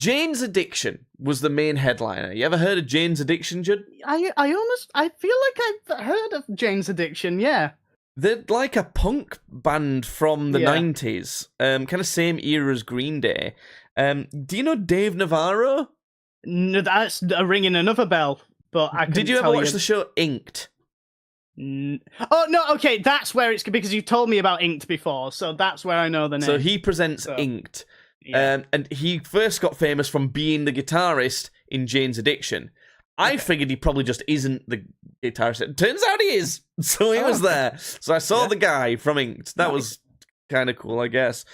Jane's Addiction was the main headliner. You ever heard of Jane's Addiction, Judd? I feel like I've heard of Jane's Addiction, yeah. They're like a punk band from the 90s, kind of same era as Green Day. Do you know Dave Navarro? No, that's ringing another bell, but I Did you ever watch the show Inked? Oh, no, okay, that's where it's... Because you told me about Inked before, so that's where I know the name. So he presents Inked. Yeah. And he first got famous from being the guitarist in Jane's Addiction. I figured he probably just isn't the guitarist. It turns out he is. So he was there. So I saw the guy from Inked. That was kind of cool, I guess.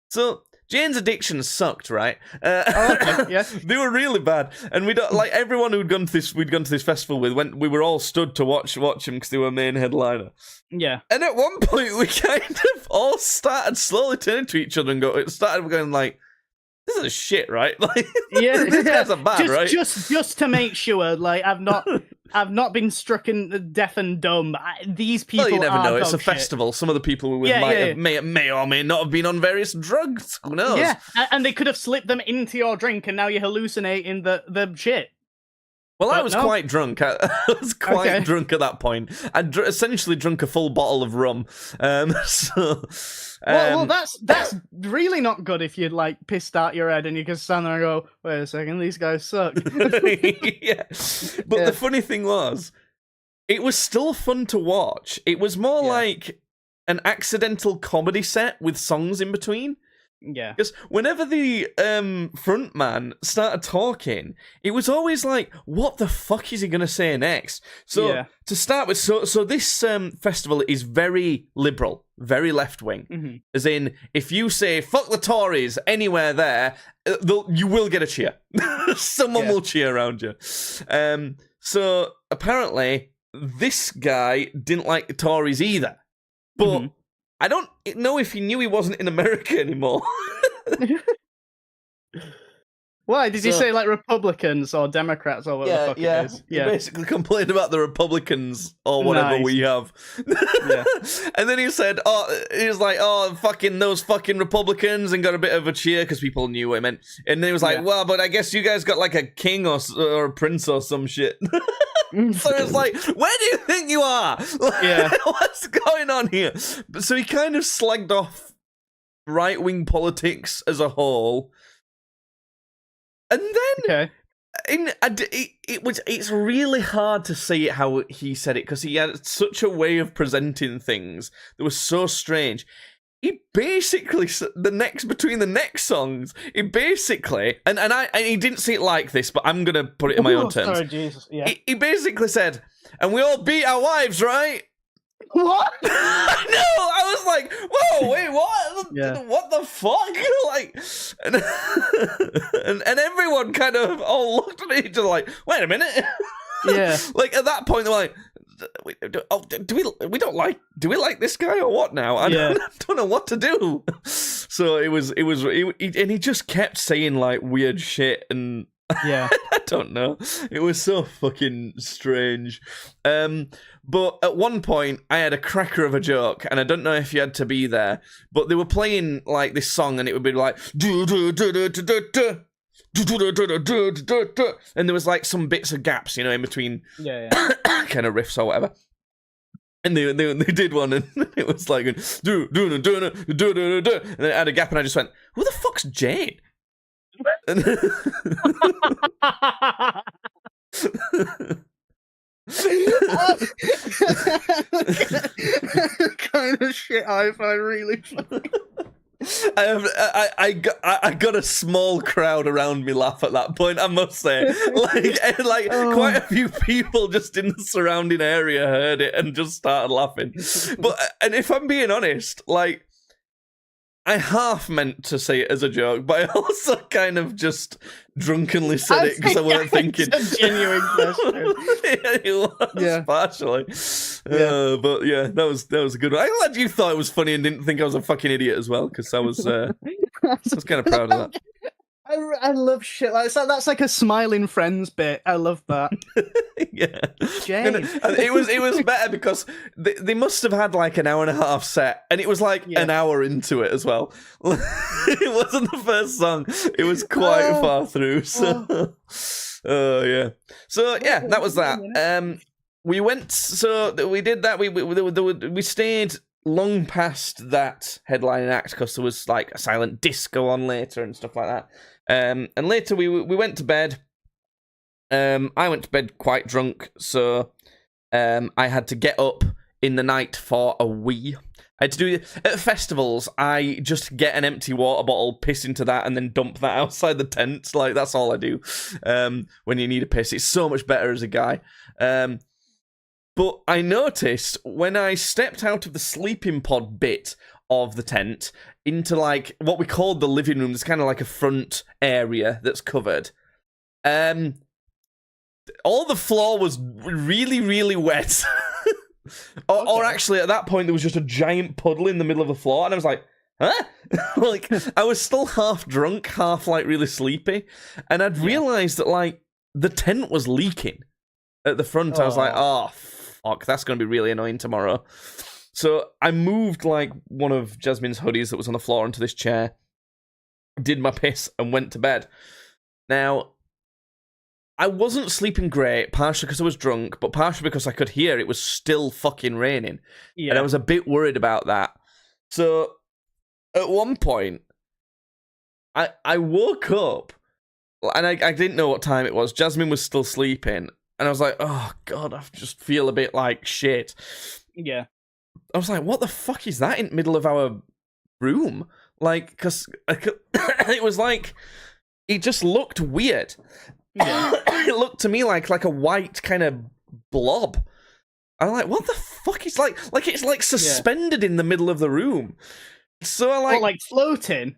So Jane's Addiction sucked, right? They were really bad. And we don't like everyone we'd gone to this festival with. We were all stood to watch them because they were main headliner. Yeah. And at one point, we kind of all started slowly turning to each other and started going like, "This is shit, right?" Like, these guys are bad, right? Just to make sure, like, I've not been struck in deaf and dumb. These people. Well, you never know. It's a shit. festival. Some of the people we were with may or may not have been on various drugs. Who knows? Yeah, and they could have slipped them into your drink, and now you're hallucinating the shit. Well, I was quite drunk. I was quite drunk at that point. I'd essentially drunk a full bottle of rum. Well, that's really not good if you're like pissed out your head and you can stand there and go, "Wait a second, these guys suck." But the funny thing was, it was still fun to watch. It was more like an accidental comedy set with songs in between. Yeah. Because whenever the front man started talking, it was always like, what the fuck is he going to say next? So to start with, so this festival is very liberal, very left-wing. As in, if you say, fuck the Tories anywhere there, you will get a cheer. Someone will cheer around you. So apparently, this guy didn't like the Tories either. But I don't know if he knew he wasn't in America anymore. Why? Did he say like Republicans or Democrats or what the fuck it is? He basically complained about the Republicans or whatever we have. And then he said, he was like, fucking those fucking Republicans, and got a bit of a cheer because people knew what it meant. And then he was like, well, but I guess you guys got like a king or a prince or some shit. So it's like, where do you think you are? What's going on here? So he kind of slagged off right-wing politics as a whole. And then it's really hard to say it how he said it, because he had such a way of presenting things that was so strange. He basically, between the next songs, he basically, and he didn't say it like this, but I'm gonna put it in my own terms. Sorry, Jesus. Yeah. He basically said, and we all beat our wives, right? What? I know. I was like, whoa, wait, what? Yeah. What the fuck? Like, and everyone kind of all looked at each other like, wait a minute. Yeah. Like at that point, they're like, do we like this guy or what now? I don't know what to do. So and he just kept saying like weird shit, and I don't know. It was so fucking strange. But at one point, I had a cracker of a joke, and I don't know if you had to be there, but they were playing like this song, and it would be like and there was like some bits of gaps, in between kind of riffs or whatever. And they did one, and it was like and then it had a gap, and I just went, who the fuck's Jane? And kind of shit I find really funny. I got a small crowd around me laugh at that point, I must say. Quite a few people just in the surrounding area heard it and just started laughing. And if I'm being honest, like, I half meant to say it as a joke, but I also kind of just drunkenly said it because I weren't thinking. It's a genuine question. It was partially. But yeah, that was a good one. I'm glad you thought it was funny and didn't think I was a fucking idiot as well, because I was kind of proud of that. I love shit like that. That's like a Smiling Friends bit. I love that. Yeah, Jane. And it was better because they must have had like an hour and a half set, and it was like an hour into it as well. It wasn't the first song; it was quite far through. So, yeah. So yeah, that was that. We went. So we did that. We stayed long past that headlining act because there was like a silent disco on later and stuff like that. And later we went to bed. I went to bed quite drunk, so I had to get up in the night for a wee. I had to do at festivals. I just get an empty water bottle, piss into that, and then dump that outside the tent. Like that's all I do. When you need a piss, it's so much better as a guy. But I noticed when I stepped out of the sleeping pod bit of the tent into like what we called the living room, there's kind of like a front area that's covered. All the floor was really, really wet. Or actually, at that point, there was just a giant puddle in the middle of the floor, and I was like, huh? Like, I was still half drunk, half like really sleepy, and I'd realised that like the tent was leaking at the front. I was like, oh, fuck, that's going to be really annoying tomorrow. So I moved like one of Jasmine's hoodies that was on the floor onto this chair, did my piss, and went to bed. Now, I wasn't sleeping great, partially because I was drunk, but partially because I could hear it was still fucking raining. Yeah. And I was a bit worried about that. So at one point, I woke up, and I didn't know what time it was. Jasmine was still sleeping. And I was like, oh god, I just feel a bit like shit. Yeah. I was like, what the fuck is that in the middle of our room? Like, because it was like, it just looked weird. Yeah. It looked to me like a white kind of blob. I'm like, what the fuck is like it's like suspended in the middle of the room. So I like floating.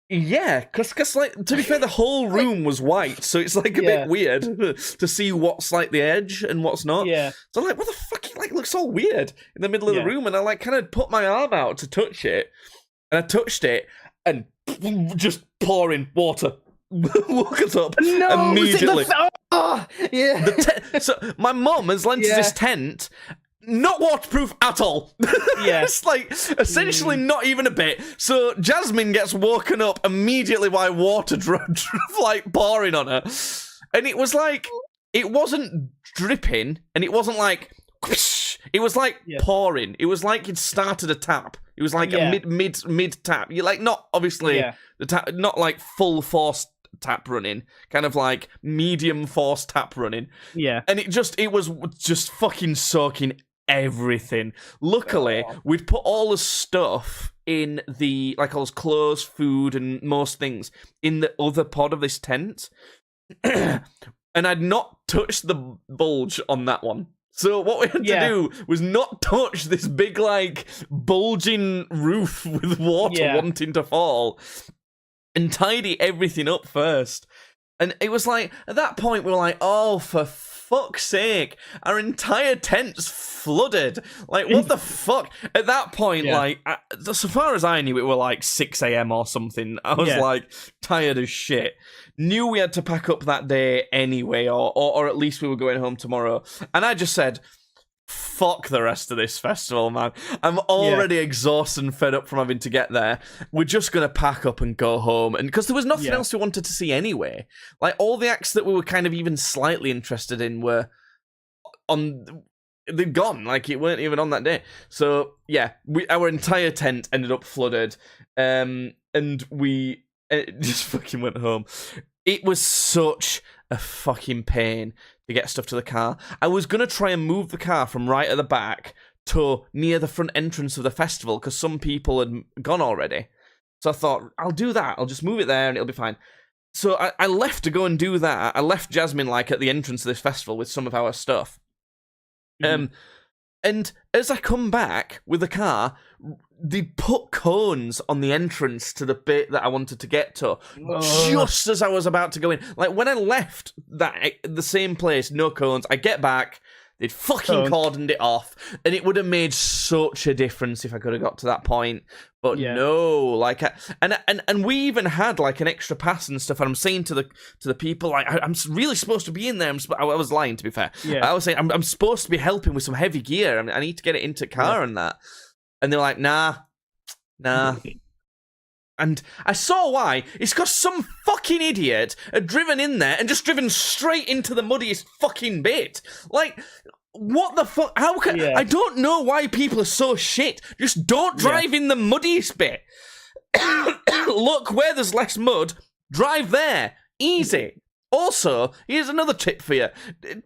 Yeah, because like, to be fair, the whole room was white, so it's like a bit weird to see what's like the edge and what's not. Yeah. So I'm like, what the fuck? It like looks all weird in the middle of the room, and I like kind of put my arm out to touch it, and I touched it, and just pouring water. Woke us up immediately. So my mum has lent us this tent. Not waterproof at all. Yeah. It's like essentially not even a bit. So Jasmine gets woken up immediately by water like pouring on her. And it was like, it wasn't dripping and it wasn't like, whoosh, it was like pouring. It was like it started a tap. It was like a mid tap. You're like, not obviously the tap, not like full force tap running, kind of like medium force tap running. Yeah. And it was just fucking soaking everything. Luckily, we'd put all the stuff in the, like all those clothes, food, and most things in the other pod of this tent. And I'd not touched the bulge on that one. So what we had to do was not touch this big, like, bulging roof with water wanting to fall and tidy everything up first. And it was like, at that point, we were like, oh, for fuck's sake, our entire tent's flooded. Like, what the fuck? At that point, like, so far as I knew, it were like 6 a.m. or something. I was like, tired as shit. Knew we had to pack up that day anyway, or at least we were going home tomorrow. And I just said, fuck the rest of this festival, man. I'm already exhausted and fed up from having to get there. We're just going to pack up and go home. And because there was nothing else we wanted to see anyway. Like, all the acts that we were kind of even slightly interested in were they'd gone. Like, it weren't even on that day. So, yeah, our entire tent ended up flooded. And we just fucking went home. It was such a fucking pain to get stuff to the car. I was going to try and move the car from right at the back to near the front entrance of the festival because some people had gone already. So I thought, I'll do that. I'll just move it there and it'll be fine. So I left to go and do that. I left Jasmine like at the entrance of this festival with some of our stuff. Mm-hmm. And as I come back with the car, they put cones on the entrance to the bit that I wanted to get to, just as I was about to go in. Like, when I left the same place, no cones, I get back, they'd fucking cordoned it off, and it would have made such a difference if I could have got to that point. But no, like, and we even had like an extra pass and stuff. And I'm saying to the people, like, I'm really supposed to be in there. I was lying, to be fair. I was saying I'm supposed to be helping with some heavy gear. I need to get it into car and that. And they're like, nah. And I saw why. It's because some fucking idiot had driven in there and just driven straight into the muddiest fucking bit. Like, what the fuck? How can I don't know why people are so shit. Just don't drive in the muddiest bit. Look where there's less mud. Drive there. Easy. Also, here's another tip for you.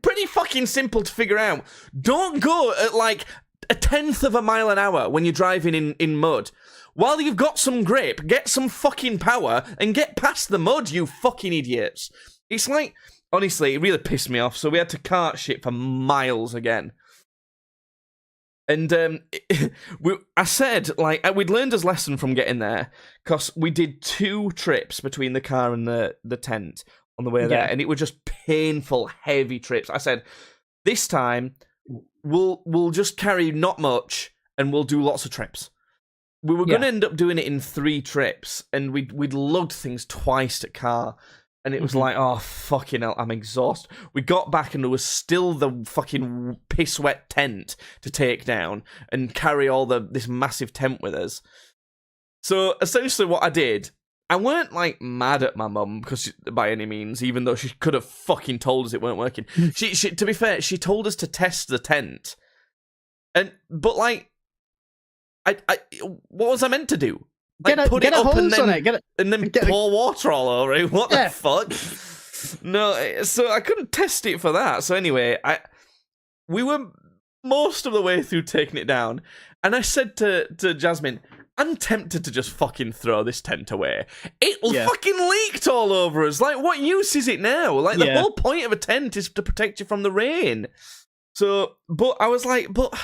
Pretty fucking simple to figure out. Don't go at like 1/10 of a mile an hour when you're driving in mud. While you've got some grip, get some fucking power and get past the mud, you fucking idiots. It's like, honestly, it really pissed me off, so we had to cart shit for miles again. And I said, like, we'd learned his lesson from getting there, because we did 2 trips between the car and the tent on the way there, and it were just painful, heavy trips. I said, this time, we'll just carry not much, and we'll do lots of trips. We were going to end up doing it in 3 trips, and we'd lugged things twice to car, and it was like, oh, fucking hell, I'm exhausted. We got back, and there was still the fucking piss-wet tent to take down and carry all this massive tent with us. So, essentially what I did, I weren't, like, mad at my mum, because by any means, even though she could have fucking told us it weren't working. she to be fair, she told us to test the tent. But, like, what was I meant to do? Like, get a hose on it, and then pour water all over it. What the fuck? No, so I couldn't test it for that. So anyway, we were most of the way through taking it down, and I said to Jasmine, I'm tempted to just fucking throw this tent away. It fucking leaked all over us. Like, what use is it now? Like, the whole point of a tent is to protect you from the rain. So, but I was like, but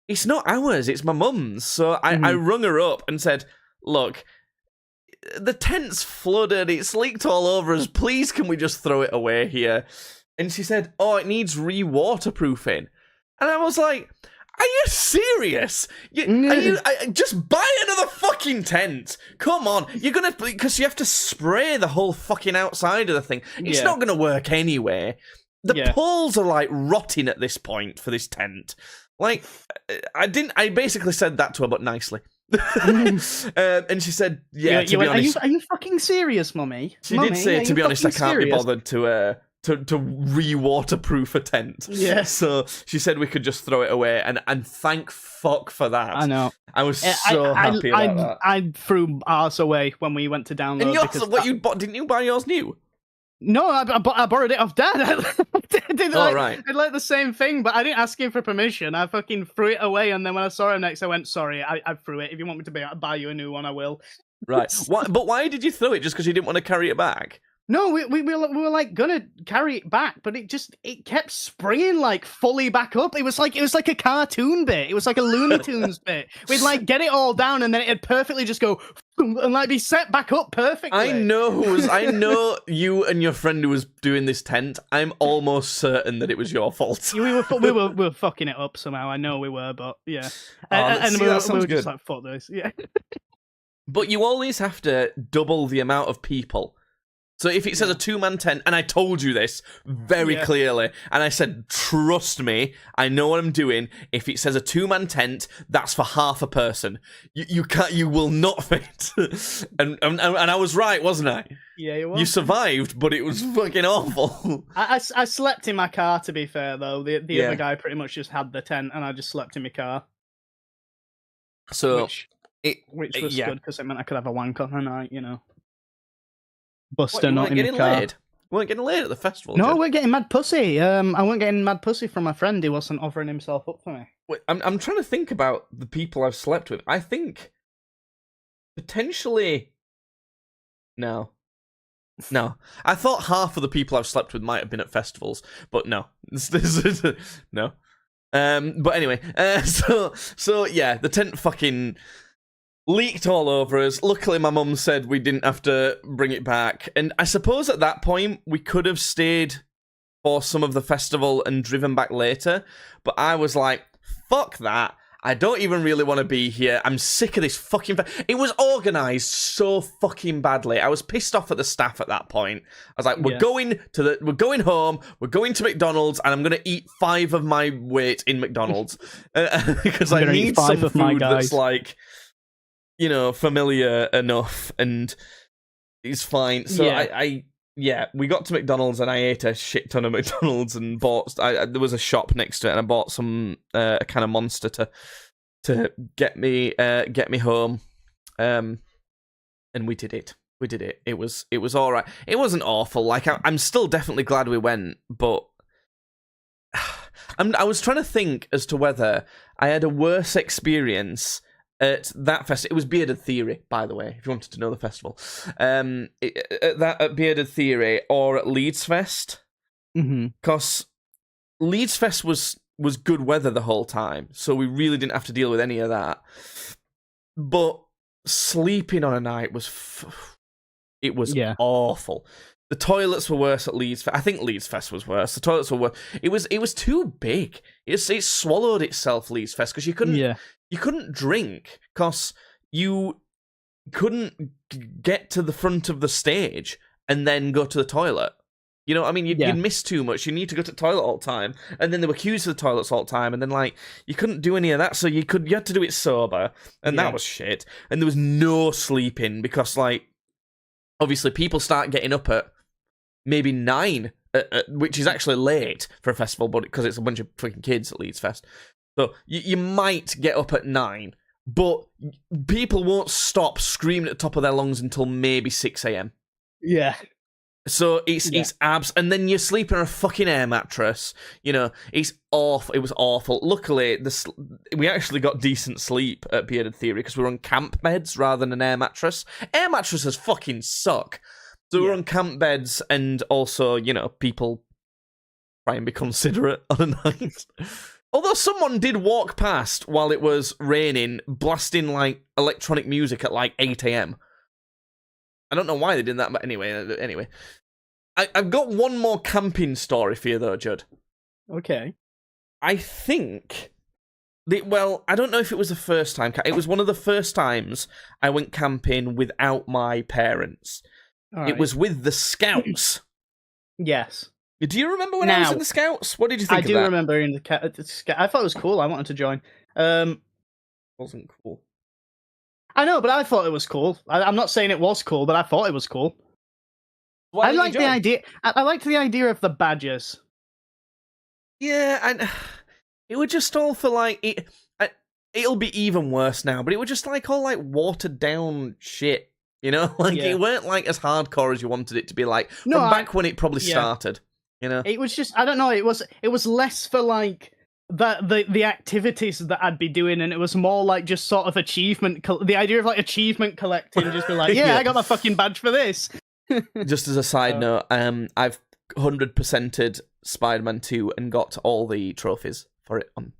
it's not ours, it's my mum's. So I rung her up and said, look, the tent's flooded, it's leaked all over us. Please, can we just throw it away here? And she said, oh, it needs re-waterproofing. And I was like, are you serious? Just buy another fucking tent. Come on. You're going to, because you have to spray the whole fucking outside of the thing. It's not going to work anyway. The poles are like rotting at this point for this tent. Like, I basically said that to her, but nicely. And she said, yeah, to be honest. Are you fucking serious, Mummy? She did say, to be honest, I can't be bothered to re-waterproof a tent. Yeah. So she said we could just throw it away, and thank fuck for that. I know. I was so happy about that. I threw ours away when we went to download. And yours, what you bought? Didn't you buy yours new? No, I borrowed it off Dad. I did like the same thing, but I didn't ask him for permission. I fucking threw it away, and then when I saw him next, I went, sorry, I threw it. If you want me to buy you a new one, I will. Right. But why did you throw it? Just because you didn't want to carry it back? No, we were like gonna carry it back, but it kept springing like fully back up. It was like a cartoon bit. It was like a Looney Tunes bit. We'd like get it all down, and then it'd perfectly just go and like be set back up perfectly. I know you and your friend who was doing this tent. I'm almost certain that it was your fault. we were fucking it up somehow. I know we were, but yeah. We were just like, fuck this, yeah. But you always have to double the amount of people. So if it says a two-man tent, and I told you this very clearly, and I said, trust me, I know what I'm doing. If it says a two-man tent, that's for half a person. You will not fit. and I was right, wasn't I? Yeah, you were. You survived, but it was fucking awful. I slept in my car, to be fair, though. The other guy pretty much just had the tent, and I just slept in my car. So which was good, because it meant I could have a wank on the night, you know. Buster, what, not in the car. Laid? We weren't getting laid at the festival. No, we're getting mad pussy. I weren't getting mad pussy from my friend. He wasn't offering himself up for me. Wait, I'm trying to think about the people I've slept with. I think potentially no. I thought half of the people I've slept with might have been at festivals, but no. No. But anyway, so yeah, the tent fucking leaked all over us. Luckily, my mum said we didn't have to bring it back. And I suppose at that point, we could have stayed for some of the festival and driven back later. But I was like, fuck that. I don't even really want to be here. I'm sick of this fucking... It was organised so fucking badly. I was pissed off at the staff at that point. I was like, we're going home, we're going to McDonald's, and I'm going to eat 5 of my weight in McDonald's. Because I need some food that's like... you know, familiar enough, and it's fine. So we got to McDonald's, and I ate a shit ton of McDonald's, and bought. There was a shop next to it, and I bought some kind of Monster to get me home, and we did it. We did it. It was all right. It wasn't awful. Like I'm still definitely glad we went, but I was trying to think as to whether I had a worse experience at that festival. It was Bearded Theory, by the way, if you wanted to know the festival. At Bearded Theory or at Leeds Fest. Because Leeds Fest was good weather the whole time, so we really didn't have to deal with any of that. But sleeping on a night was... it was awful. The toilets were worse at Leeds Fest. I think Leeds Fest was worse. The toilets were worse. It was too big. It swallowed itself, Leeds Fest, because you couldn't drink, because you couldn't get to the front of the stage and then go to the toilet. You know what I mean? You'd miss too much. You need to go to the toilet all the time. And then there were queues for the toilets all the time. And then, like, you couldn't do any of that. So you had to do it sober. And that was shit. And there was no sleeping because, like, obviously people start getting up at maybe 9, which is actually late for a festival, but because it's a bunch of fucking kids at Leeds Fest. So you might get up at 9, but people won't stop screaming at the top of their lungs until maybe 6 a.m. Yeah. So it's abs, and then you're sleeping on a fucking air mattress. You know, it's awful. It was awful. Luckily, we actually got decent sleep at Bearded Theory because we were on camp beds rather than an air mattress. Air mattresses fucking suck. So we were on camp beds, and also, you know, people try and be considerate on a night. Although someone did walk past while it was raining, blasting like electronic music at like 8 a.m. I don't know why they did that, but anyway. I've got one more camping story for you, though, Judd. Okay. I think... I don't know if it was the first time. It was one of the first times I went camping without my parents. All right. It was with the Scouts. Yes. Do you remember when I was in the Scouts? What did you think of that? I do remember in the Scouts. I thought it was cool. I wanted to join. Wasn't cool. I know, but I thought it was cool. I'm not saying it was cool, but I thought it was cool. I liked the idea. I liked the idea of the badges. Yeah, and it was just all for like it'll be even worse now, but it was just like all like watered down shit, you know? Like it weren't like as hardcore as you wanted it to be. Like from back when it probably started, you know? It was just, I don't know. It was less for like the activities that I'd be doing, and it was more like just sort of achievement. The idea of like achievement collecting, just be like, I got my fucking badge for this. Just as a side note, I've 100%ed Spider-Man 2 and got all the trophies for it on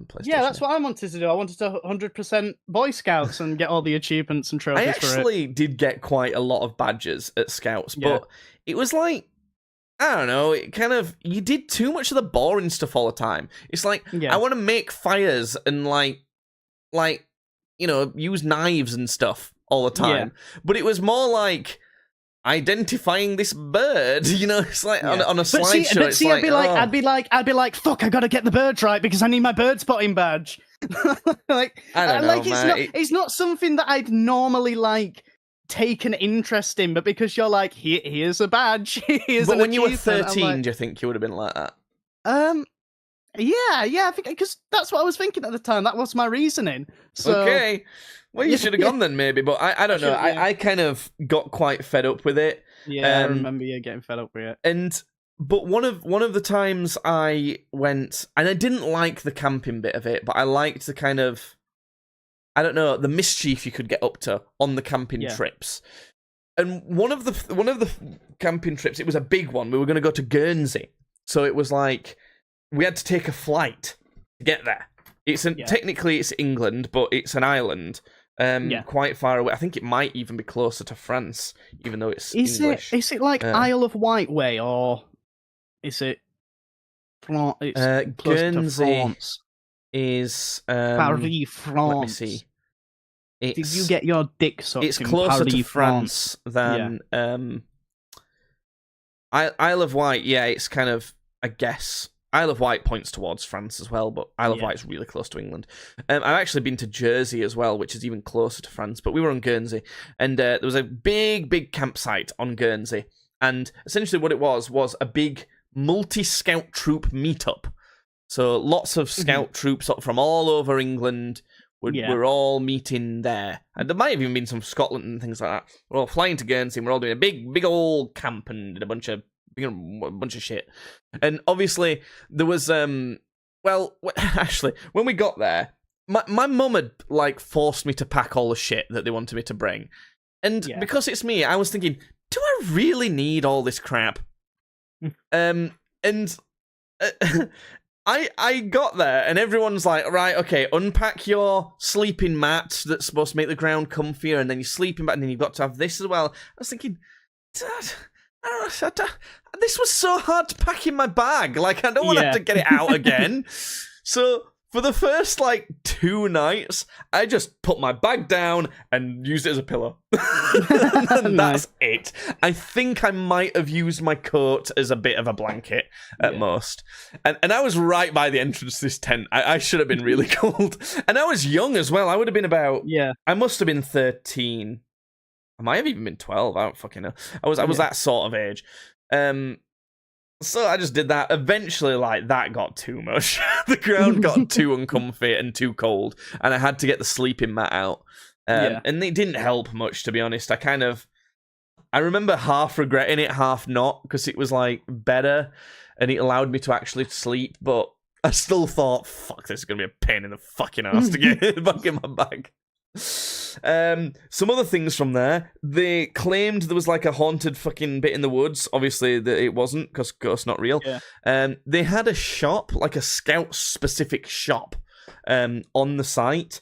PlayStation. Yeah, that's what I wanted to do. I wanted to 100% Boy Scouts and get all the achievements and trophies for it. I actually did get quite a lot of badges at Scouts, but it was like, I don't know, it kind of, you did too much of the boring stuff all the time. It's like, I want to make fires and like, you know, use knives and stuff all the time. But it was more like identifying this bird, you know, it's like on a slideshow. I'd be like, fuck, I gotta get the birds right because I need my bird spotting badge. Like, I don't know, it's not something that I'd normally like take an interest in, but because you're like, here's a badge. But when you were 13, like, do you think you would have been like that? I think because that's what I was thinking at the time. That was my reasoning. So, okay. Well, you should have gone then, maybe, but I don't know. I kind of got quite fed up with it. Yeah, I remember you getting fed up with it. But one of the times I went, and I didn't like the camping bit of it, but I liked the kind of, I don't know, the mischief you could get up to on the camping trips. And one of the camping trips, it was a big one. We were going to go to Guernsey, so it was like we had to take a flight to get there. Technically it's England, but it's an island, quite far away. I think it might even be closer to France, even though it's English. Is it like Isle of Wight way, or is it France? It's Guernsey to France. Is Paris, France. Let me see. Did you get your dick sucked? It's closer to France than Isle of Wight. Yeah, it's kind of, I guess. Isle of Wight points towards France as well, but Isle of Wight is really close to England. I've actually been to Jersey as well, which is even closer to France, but we were on Guernsey, and there was a big campsite on Guernsey, and essentially what it was a big multi-scout troop meetup. So lots of scout troops from all over England were all meeting there, and there might have even been some Scotland and things like that. We're all flying to Guernsey, and we're all doing a big old camp and did a bunch of shit. And obviously there was actually when we got there, my mum had like forced me to pack all the shit that they wanted me to bring, and because it's me, I was thinking, do I really need all this crap? I got there and everyone's like, right, okay, unpack your sleeping mat that's supposed to make the ground comfier, and then your sleeping bag, and then you've got to have this as well. I was thinking, Dad, this was so hard to pack in my bag. Like, I don't want to have to get it out again. So for the first, 2 nights, I just put my bag down and used it as a pillow. And that's it. I think I might have used my coat as a bit of a blanket at most. And I was right by the entrance to this tent. I should have been really cold. And I was young as well. I would have been about... Yeah. I must have been 13. I might have even been 12. I don't fucking know. I was that sort of age. So I just did that. Eventually, that got too much. The ground got too uncomfy and too cold, and I had to get the sleeping mat out. And it didn't help much, to be honest. I kind of... I remember half regretting it, half not, because it was like better and it allowed me to actually sleep, but I still thought, fuck, this is going to be a pain in the fucking ass to get it back in my bag. Some other things from there. They claimed there was like a haunted fucking bit in the woods. Obviously, it wasn't, because ghosts not real. Yeah. They had a shop, like a scout-specific shop, on the site.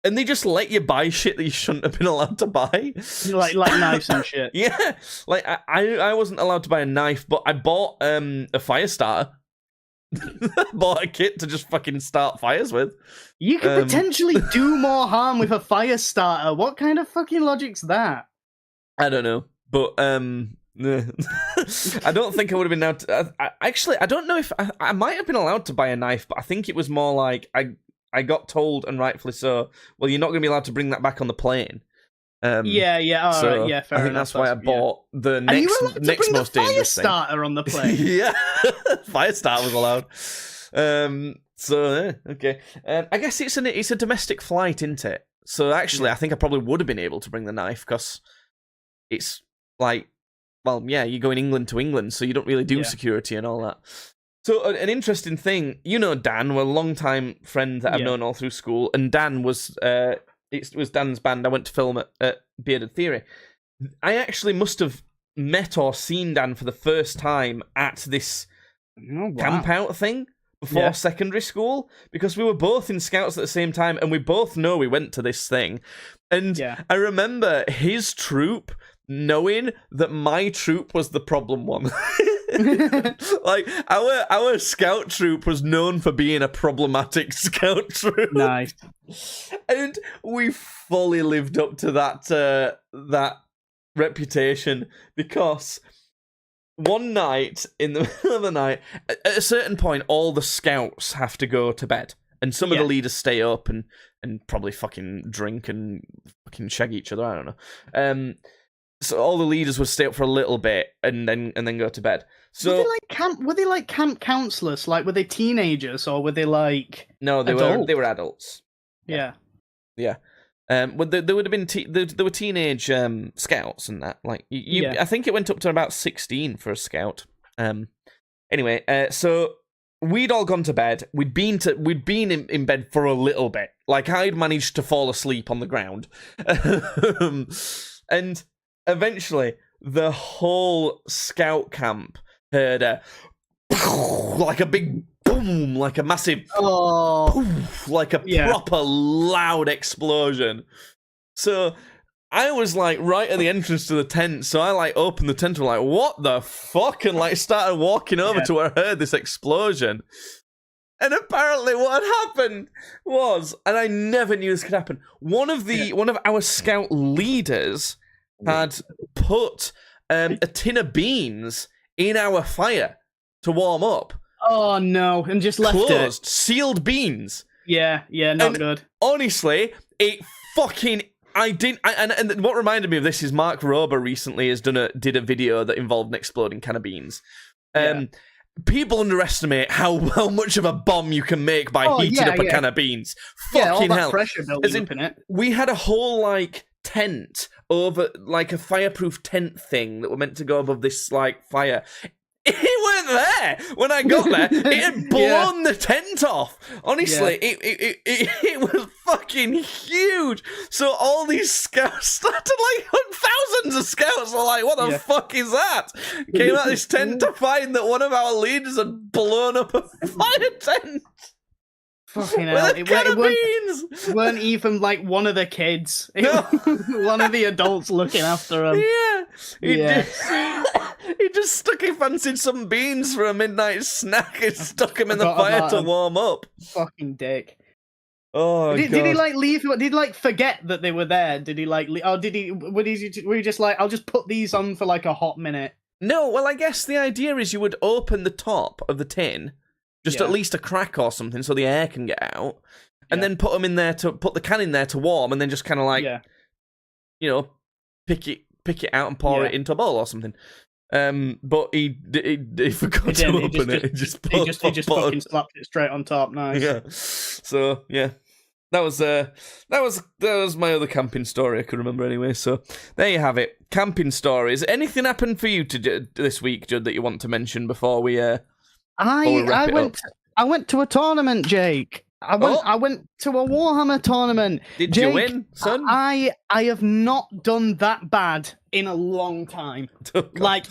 And they just let you buy shit that you shouldn't have been allowed to buy. Like knives and shit. Yeah. Like, I wasn't allowed to buy a knife, but I bought a fire starter. Bought a kit to just fucking start fires with. You could potentially do more harm with a fire starter. What kind of fucking logic's that? I don't know. But, I don't think I would have been allowed to... Actually, I don't know if... I might have been allowed to buy a knife, but I think it was more like... I got told, and rightfully so, well, you're not going to be allowed to bring that back on the plane. Yeah. All so right, yeah, fair I think enough. that's why I bought the Are you next allowed to bring most the fire dangerous thing. starter on the plane? Yeah, fire starter was allowed. Okay. I guess it's a domestic flight, isn't it? So actually, I think I probably would have been able to bring the knife, because it's like, well, yeah, you go in England to England, so you don't really do security and all that. So an interesting thing, you know Dan, we're a long-time friend that I've known all through school, and Dan was, it was Dan's band I went to film at Bearded Theory. I actually must have met or seen Dan for the first time at this camp out thing before secondary school, because we were both in Scouts at the same time, and we both know we went to this thing. And I remember his troop knowing that my troop was the problem one. Like, our scout troop was known for being a problematic scout troop. Nice. And we fully lived up to that reputation, because one night, in the middle of the night, at a certain point, all the scouts have to go to bed. And some of the leaders stay up and probably fucking drink and fucking shag each other, I don't know. So all the leaders would stay up for a little bit and then go to bed. So were they like camp counselors? Like, were they teenagers, or were they like no? They were adults. Yeah. Well, there would have been there were teenage scouts and that. Like I think it went up to about 16 for a scout. Anyway, so we'd all gone to bed. We'd been in bed for a little bit. Like, I'd managed to fall asleep on the ground, and eventually the whole scout camp heard a like a big boom, like a massive poof, like a proper loud explosion. So I was like right at the entrance to the tent, so I like opened the tent and like, what the fuck? And like started walking over to where I heard this explosion. And apparently what had happened was, and I never knew this could happen, one of our scout leaders had put a tin of beans in our fire to warm up. Oh no, and just left Closed, sealed beans. Yeah, not good. Honestly, it fucking... And what reminded me of this is Mark Rober recently did a video that involved an exploding can of beans. People underestimate how much of a bomb you can make by heating up a can of beans. Fucking all that hell. Pressure building up in it. We had a whole like tent over, like a fireproof tent thing that were meant to go above this like fire. It weren't there when I got there. It had blown the tent off. Honestly, it was fucking huge. So all these scouts started, like, thousands of scouts were like, what the fuck is that? Came out this tent to find that one of our leaders had blown up a fire tent. Fucking hell. It weren't even like one of the kids. One of the adults looking after him. Yeah. He just stuck he fancied some beans for a midnight snack and stuck him in the fire to warm up. Fucking dick. Oh, did he like leave? Did he like forget that they were there? Did he like? Or did he? Were you just like, I'll just put these on for like a hot minute? No, well, I guess the idea is you would open the top of the tin, just at least a crack or something, so the air can get out, and then put them in there put the can in there to warm, and then just kind of like, you know, pick it out and pour it into a bowl or something. But he forgot to open it. He just fucking slapped it straight on top. Nice. Yeah. So yeah, That was my other camping story I could remember anyway. So there you have it. Camping stories. Anything happened for you this week, Judd, that you want to mention before we wrap it up? I went to a tournament, Jake. I went to a Warhammer tournament. Did Jake, you win, son? I have not done that bad in a long time. Oh, like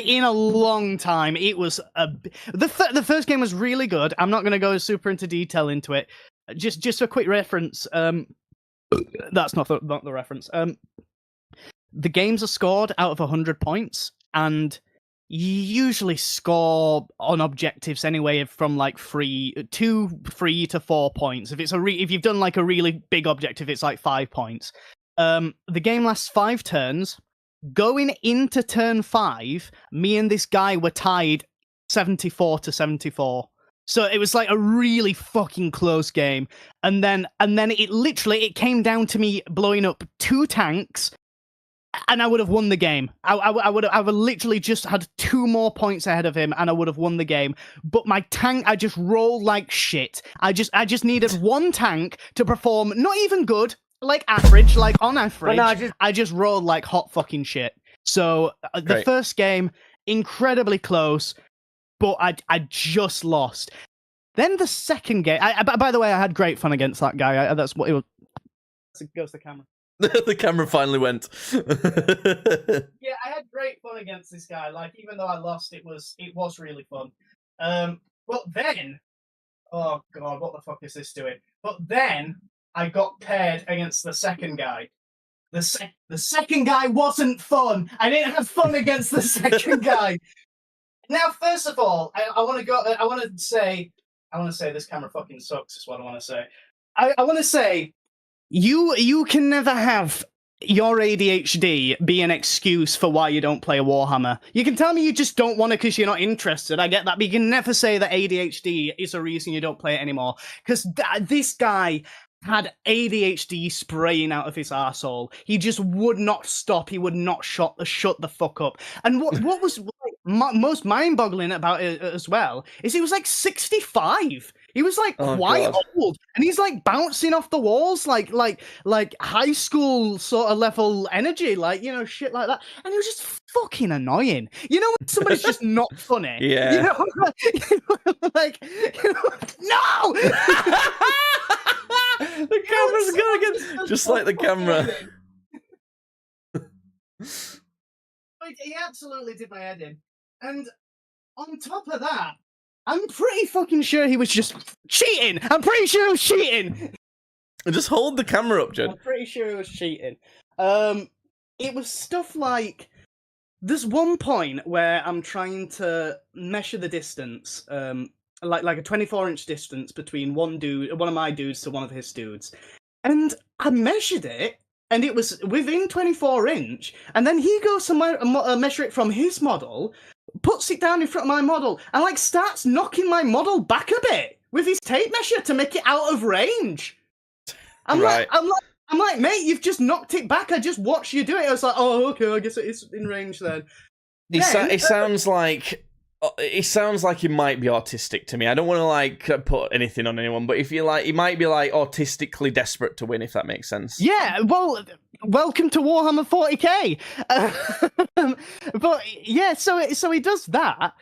in a long time. It was the first game was really good. I'm not going to go super into detail into it. Just a quick reference. That's not the reference. The games are scored out of 100 points, and you usually score on objectives anyway from like 3 to 4 points. If you've done like a really big objective, it's like 5 points. The game lasts 5 turns. Going into turn 5, me and this guy were tied 74 to 74. So it was like a really fucking close game. And then it came down to me blowing up 2 tanks, and I would have won the game. I would have literally just had 2 more points ahead of him, and I would have won the game. But my tank, I just rolled like shit. I just needed 1 tank to perform not even good, like average, like on average. No, I just rolled like hot fucking shit. So the first game, incredibly close, but I just lost. Then the second game, by the way, I had great fun against that guy. That's what it was. It goes the camera. The camera finally went. Yeah, I had great fun against this guy. Like, even though I lost, it was really fun. But then, oh god, what the fuck is this doing? But then I got paired against the second guy. The second guy wasn't fun. I didn't have fun against the second guy. Now, first of all, I want to say this camera fucking sucks. Is what I want to say. I want to say. You can never have your ADHD be an excuse for why you don't play a Warhammer. You can tell me you just don't want to because you're not interested. I get that, but you can never say that ADHD is a reason you don't play it anymore. Because this guy had ADHD spraying out of his arsehole. He just would not stop. He would not shut the fuck up. And what was most mind-boggling about it as well is he was like 65. He was like quite old, and he's like bouncing off the walls like high school sort of level energy, like, you know, shit like that. And he was just fucking annoying. You know when somebody's just not funny? Yeah. You know, like no. The camera's going again, just like the camera. He absolutely did my head in, and on top of that, I'm pretty fucking sure he was just cheating. I'm pretty sure he was cheating. Just hold the camera up, Judd. I'm pretty sure he was cheating. It was stuff like, there's one point where I'm trying to measure the distance, like a 24-inch distance between one of my dudes to one of his dudes, and I measured it, and it was within 24-inch, and then he goes to measure it from his model, puts it down in front of my model, and like starts knocking my model back a bit with his tape measure to make it out of range. I'm like, mate, you've just knocked it back. I just watched you do it. I was like, oh, okay, I guess it is in range then. It sounds like he might be autistic to me. I don't want to like put anything on anyone, but if you like, he might be like autistically desperate to win, if that makes sense. Yeah, well, welcome to Warhammer 40k. But yeah, so he does that,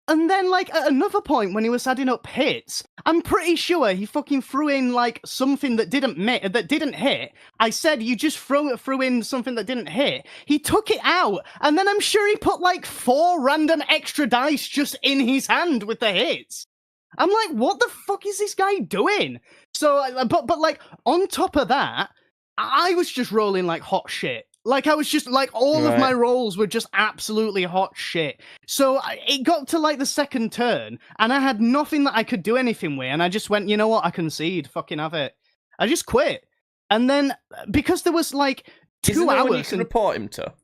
and then like at another point when he was adding up hits, I'm pretty sure he fucking threw in like something that didn't hit. I said you just threw in something that didn't hit. He took it out, and then I'm sure he put like 4 random extra dice just in his hand with the hits. I'm like, what the fuck is this guy doing? So, but like on top of that, I was just rolling like hot shit. Like, I was just, like, all of my rolls were just absolutely hot shit. So it got to, like, the second turn, and I had nothing that I could do anything with, and I just went, you know what, I concede, fucking have it. I just quit. And then, because there was, like, 2 hours... Isn't you can report him to?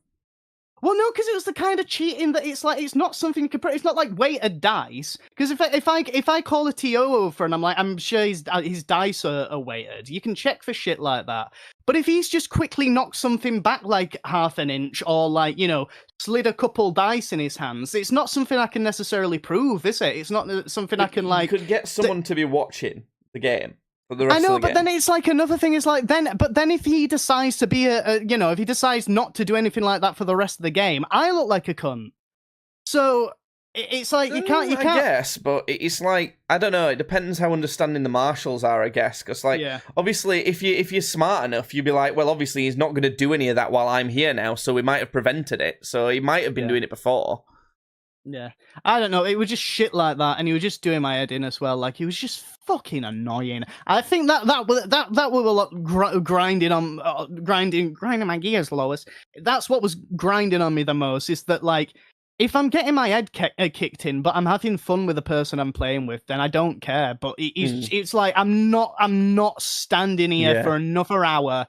Well, no, because it was the kind of cheating that it's like, it's not something you can put, it's not like weighted dice. Because if I call a TO over and I'm like, I'm sure his dice are weighted, you can check for shit like that. But if he's just quickly knocked something back like half an inch, or like, you know, slid a couple dice in his hands, it's not something I can necessarily prove, is it? It's not something I can like... You could get someone to be watching the game for the rest I know, of the but game. then it's like another thing is like then if he decides to be if he decides not to do anything like that for the rest of the game, I look like a cunt. So it's like you can't. I guess, but it's like I don't know. It depends how understanding the marshals are, I guess. Because obviously, if you're smart enough, you'd be like, well, obviously he's not going to do any of that while I'm here now, so we might have prevented it. So he might have been doing it before. Yeah, I don't know. It was just shit like that, and he was just doing my head in as well. Like he was just fucking annoying. I think that was a lot grinding my gears, Lois. That's what was grinding on me the most. Is that like. If I'm getting my head kicked in, but I'm having fun with the person I'm playing with, then I don't care. But it's like I'm not standing here for another hour.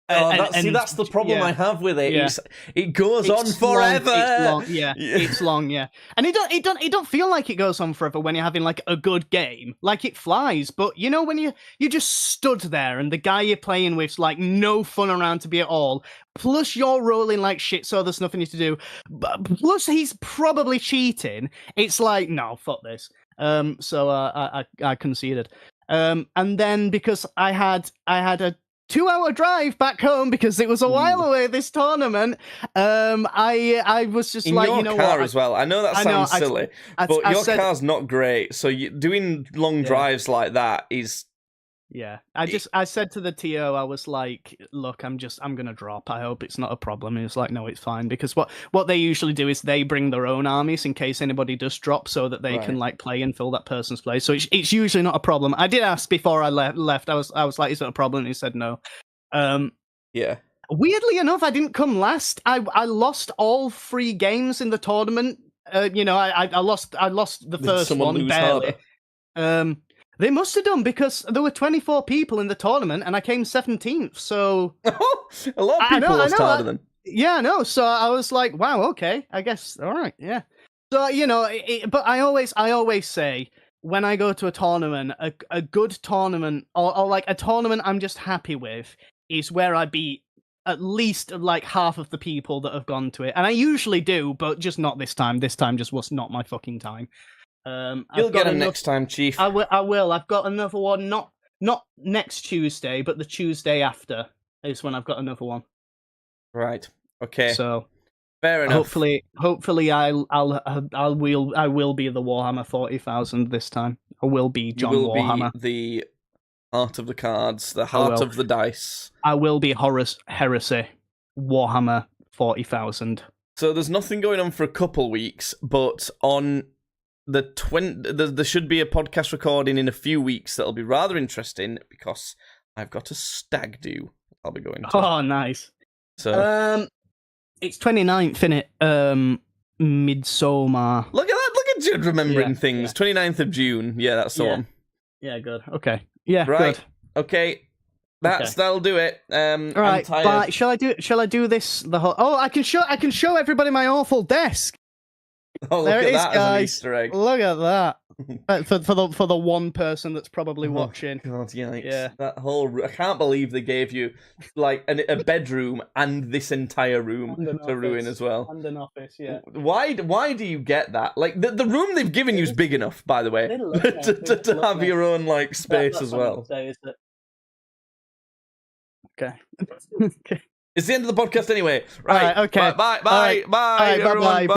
That's the problem I have with it. Yeah. It goes on forever. It's long. And it don't feel like it goes on forever when you're having like a good game. Like it flies, but you know when you just stood there and the guy you're playing with's like no fun around to be at all. Plus you're rolling like shit, so there's nothing to do. Plus he's probably cheating. It's like no, fuck this. So I conceded. And then because I had a 2-hour drive back home because it was a while away this tournament. I was just in like, your you know car what? as well. I know that sounds silly, but your car's not great. So doing long drives like that is. Yeah, I said to the TO, I was like, look, I'm gonna drop. I hope it's not a problem. And he was like, no, it's fine, because what they usually do is they bring their own armies in case anybody does drop, so that they can like play and fill that person's place. So it's usually not a problem. I did ask before I left. I was like, is it a problem? And he said no. Yeah. Weirdly enough, I didn't come last. I lost all 3 games in the tournament. I lost the first one barely. They must have done, because there were 24 people in the tournament and I came 17th, so... a lot of people lost harder than... Yeah, I know, so I was like, wow, okay, I guess, alright, yeah. So, but I always say, when I go to a tournament, a good tournament, or like a tournament I'm just happy with, is where I beat at least like half of the people that have gone to it. And I usually do, but just not this time. This time just was not my fucking time. You'll get him next time, Chief. I will. I've got another one. Not next Tuesday, but the Tuesday after is when I've got another one. Right. Okay. So fair enough. Hopefully, I will be the Warhammer 40,000 this time. I will be John Warhammer. Be the heart of the cards, the heart of the dice. I will be Heresy Warhammer 40,000. So there's nothing going on for a couple weeks, but on there should be a podcast recording in a few weeks that'll be rather interesting, because I've got a stag do I'll be going to. Oh, nice. So it's 29th, innit? Midsommar. Look at that! Look at Jude remembering things. 29th of June. Yeah, that's the one. Yeah, good. Okay. Yeah, right. Good. Okay. That'll do it. All right. But shall I do this the whole? Oh, I can show everybody my awful desk. Oh, look at that as an Easter egg. Look at that. For the one person that's probably watching. God, yikes. Yeah. That whole... I can't believe they gave you like a bedroom and this entire room to ruin as well. And an office, yeah. Why do you get that? Like, the room they've given you is big enough, by the way, to have your own like space as well. Okay. It's the end of the podcast anyway. Right. Okay. Bye, everyone. Bye.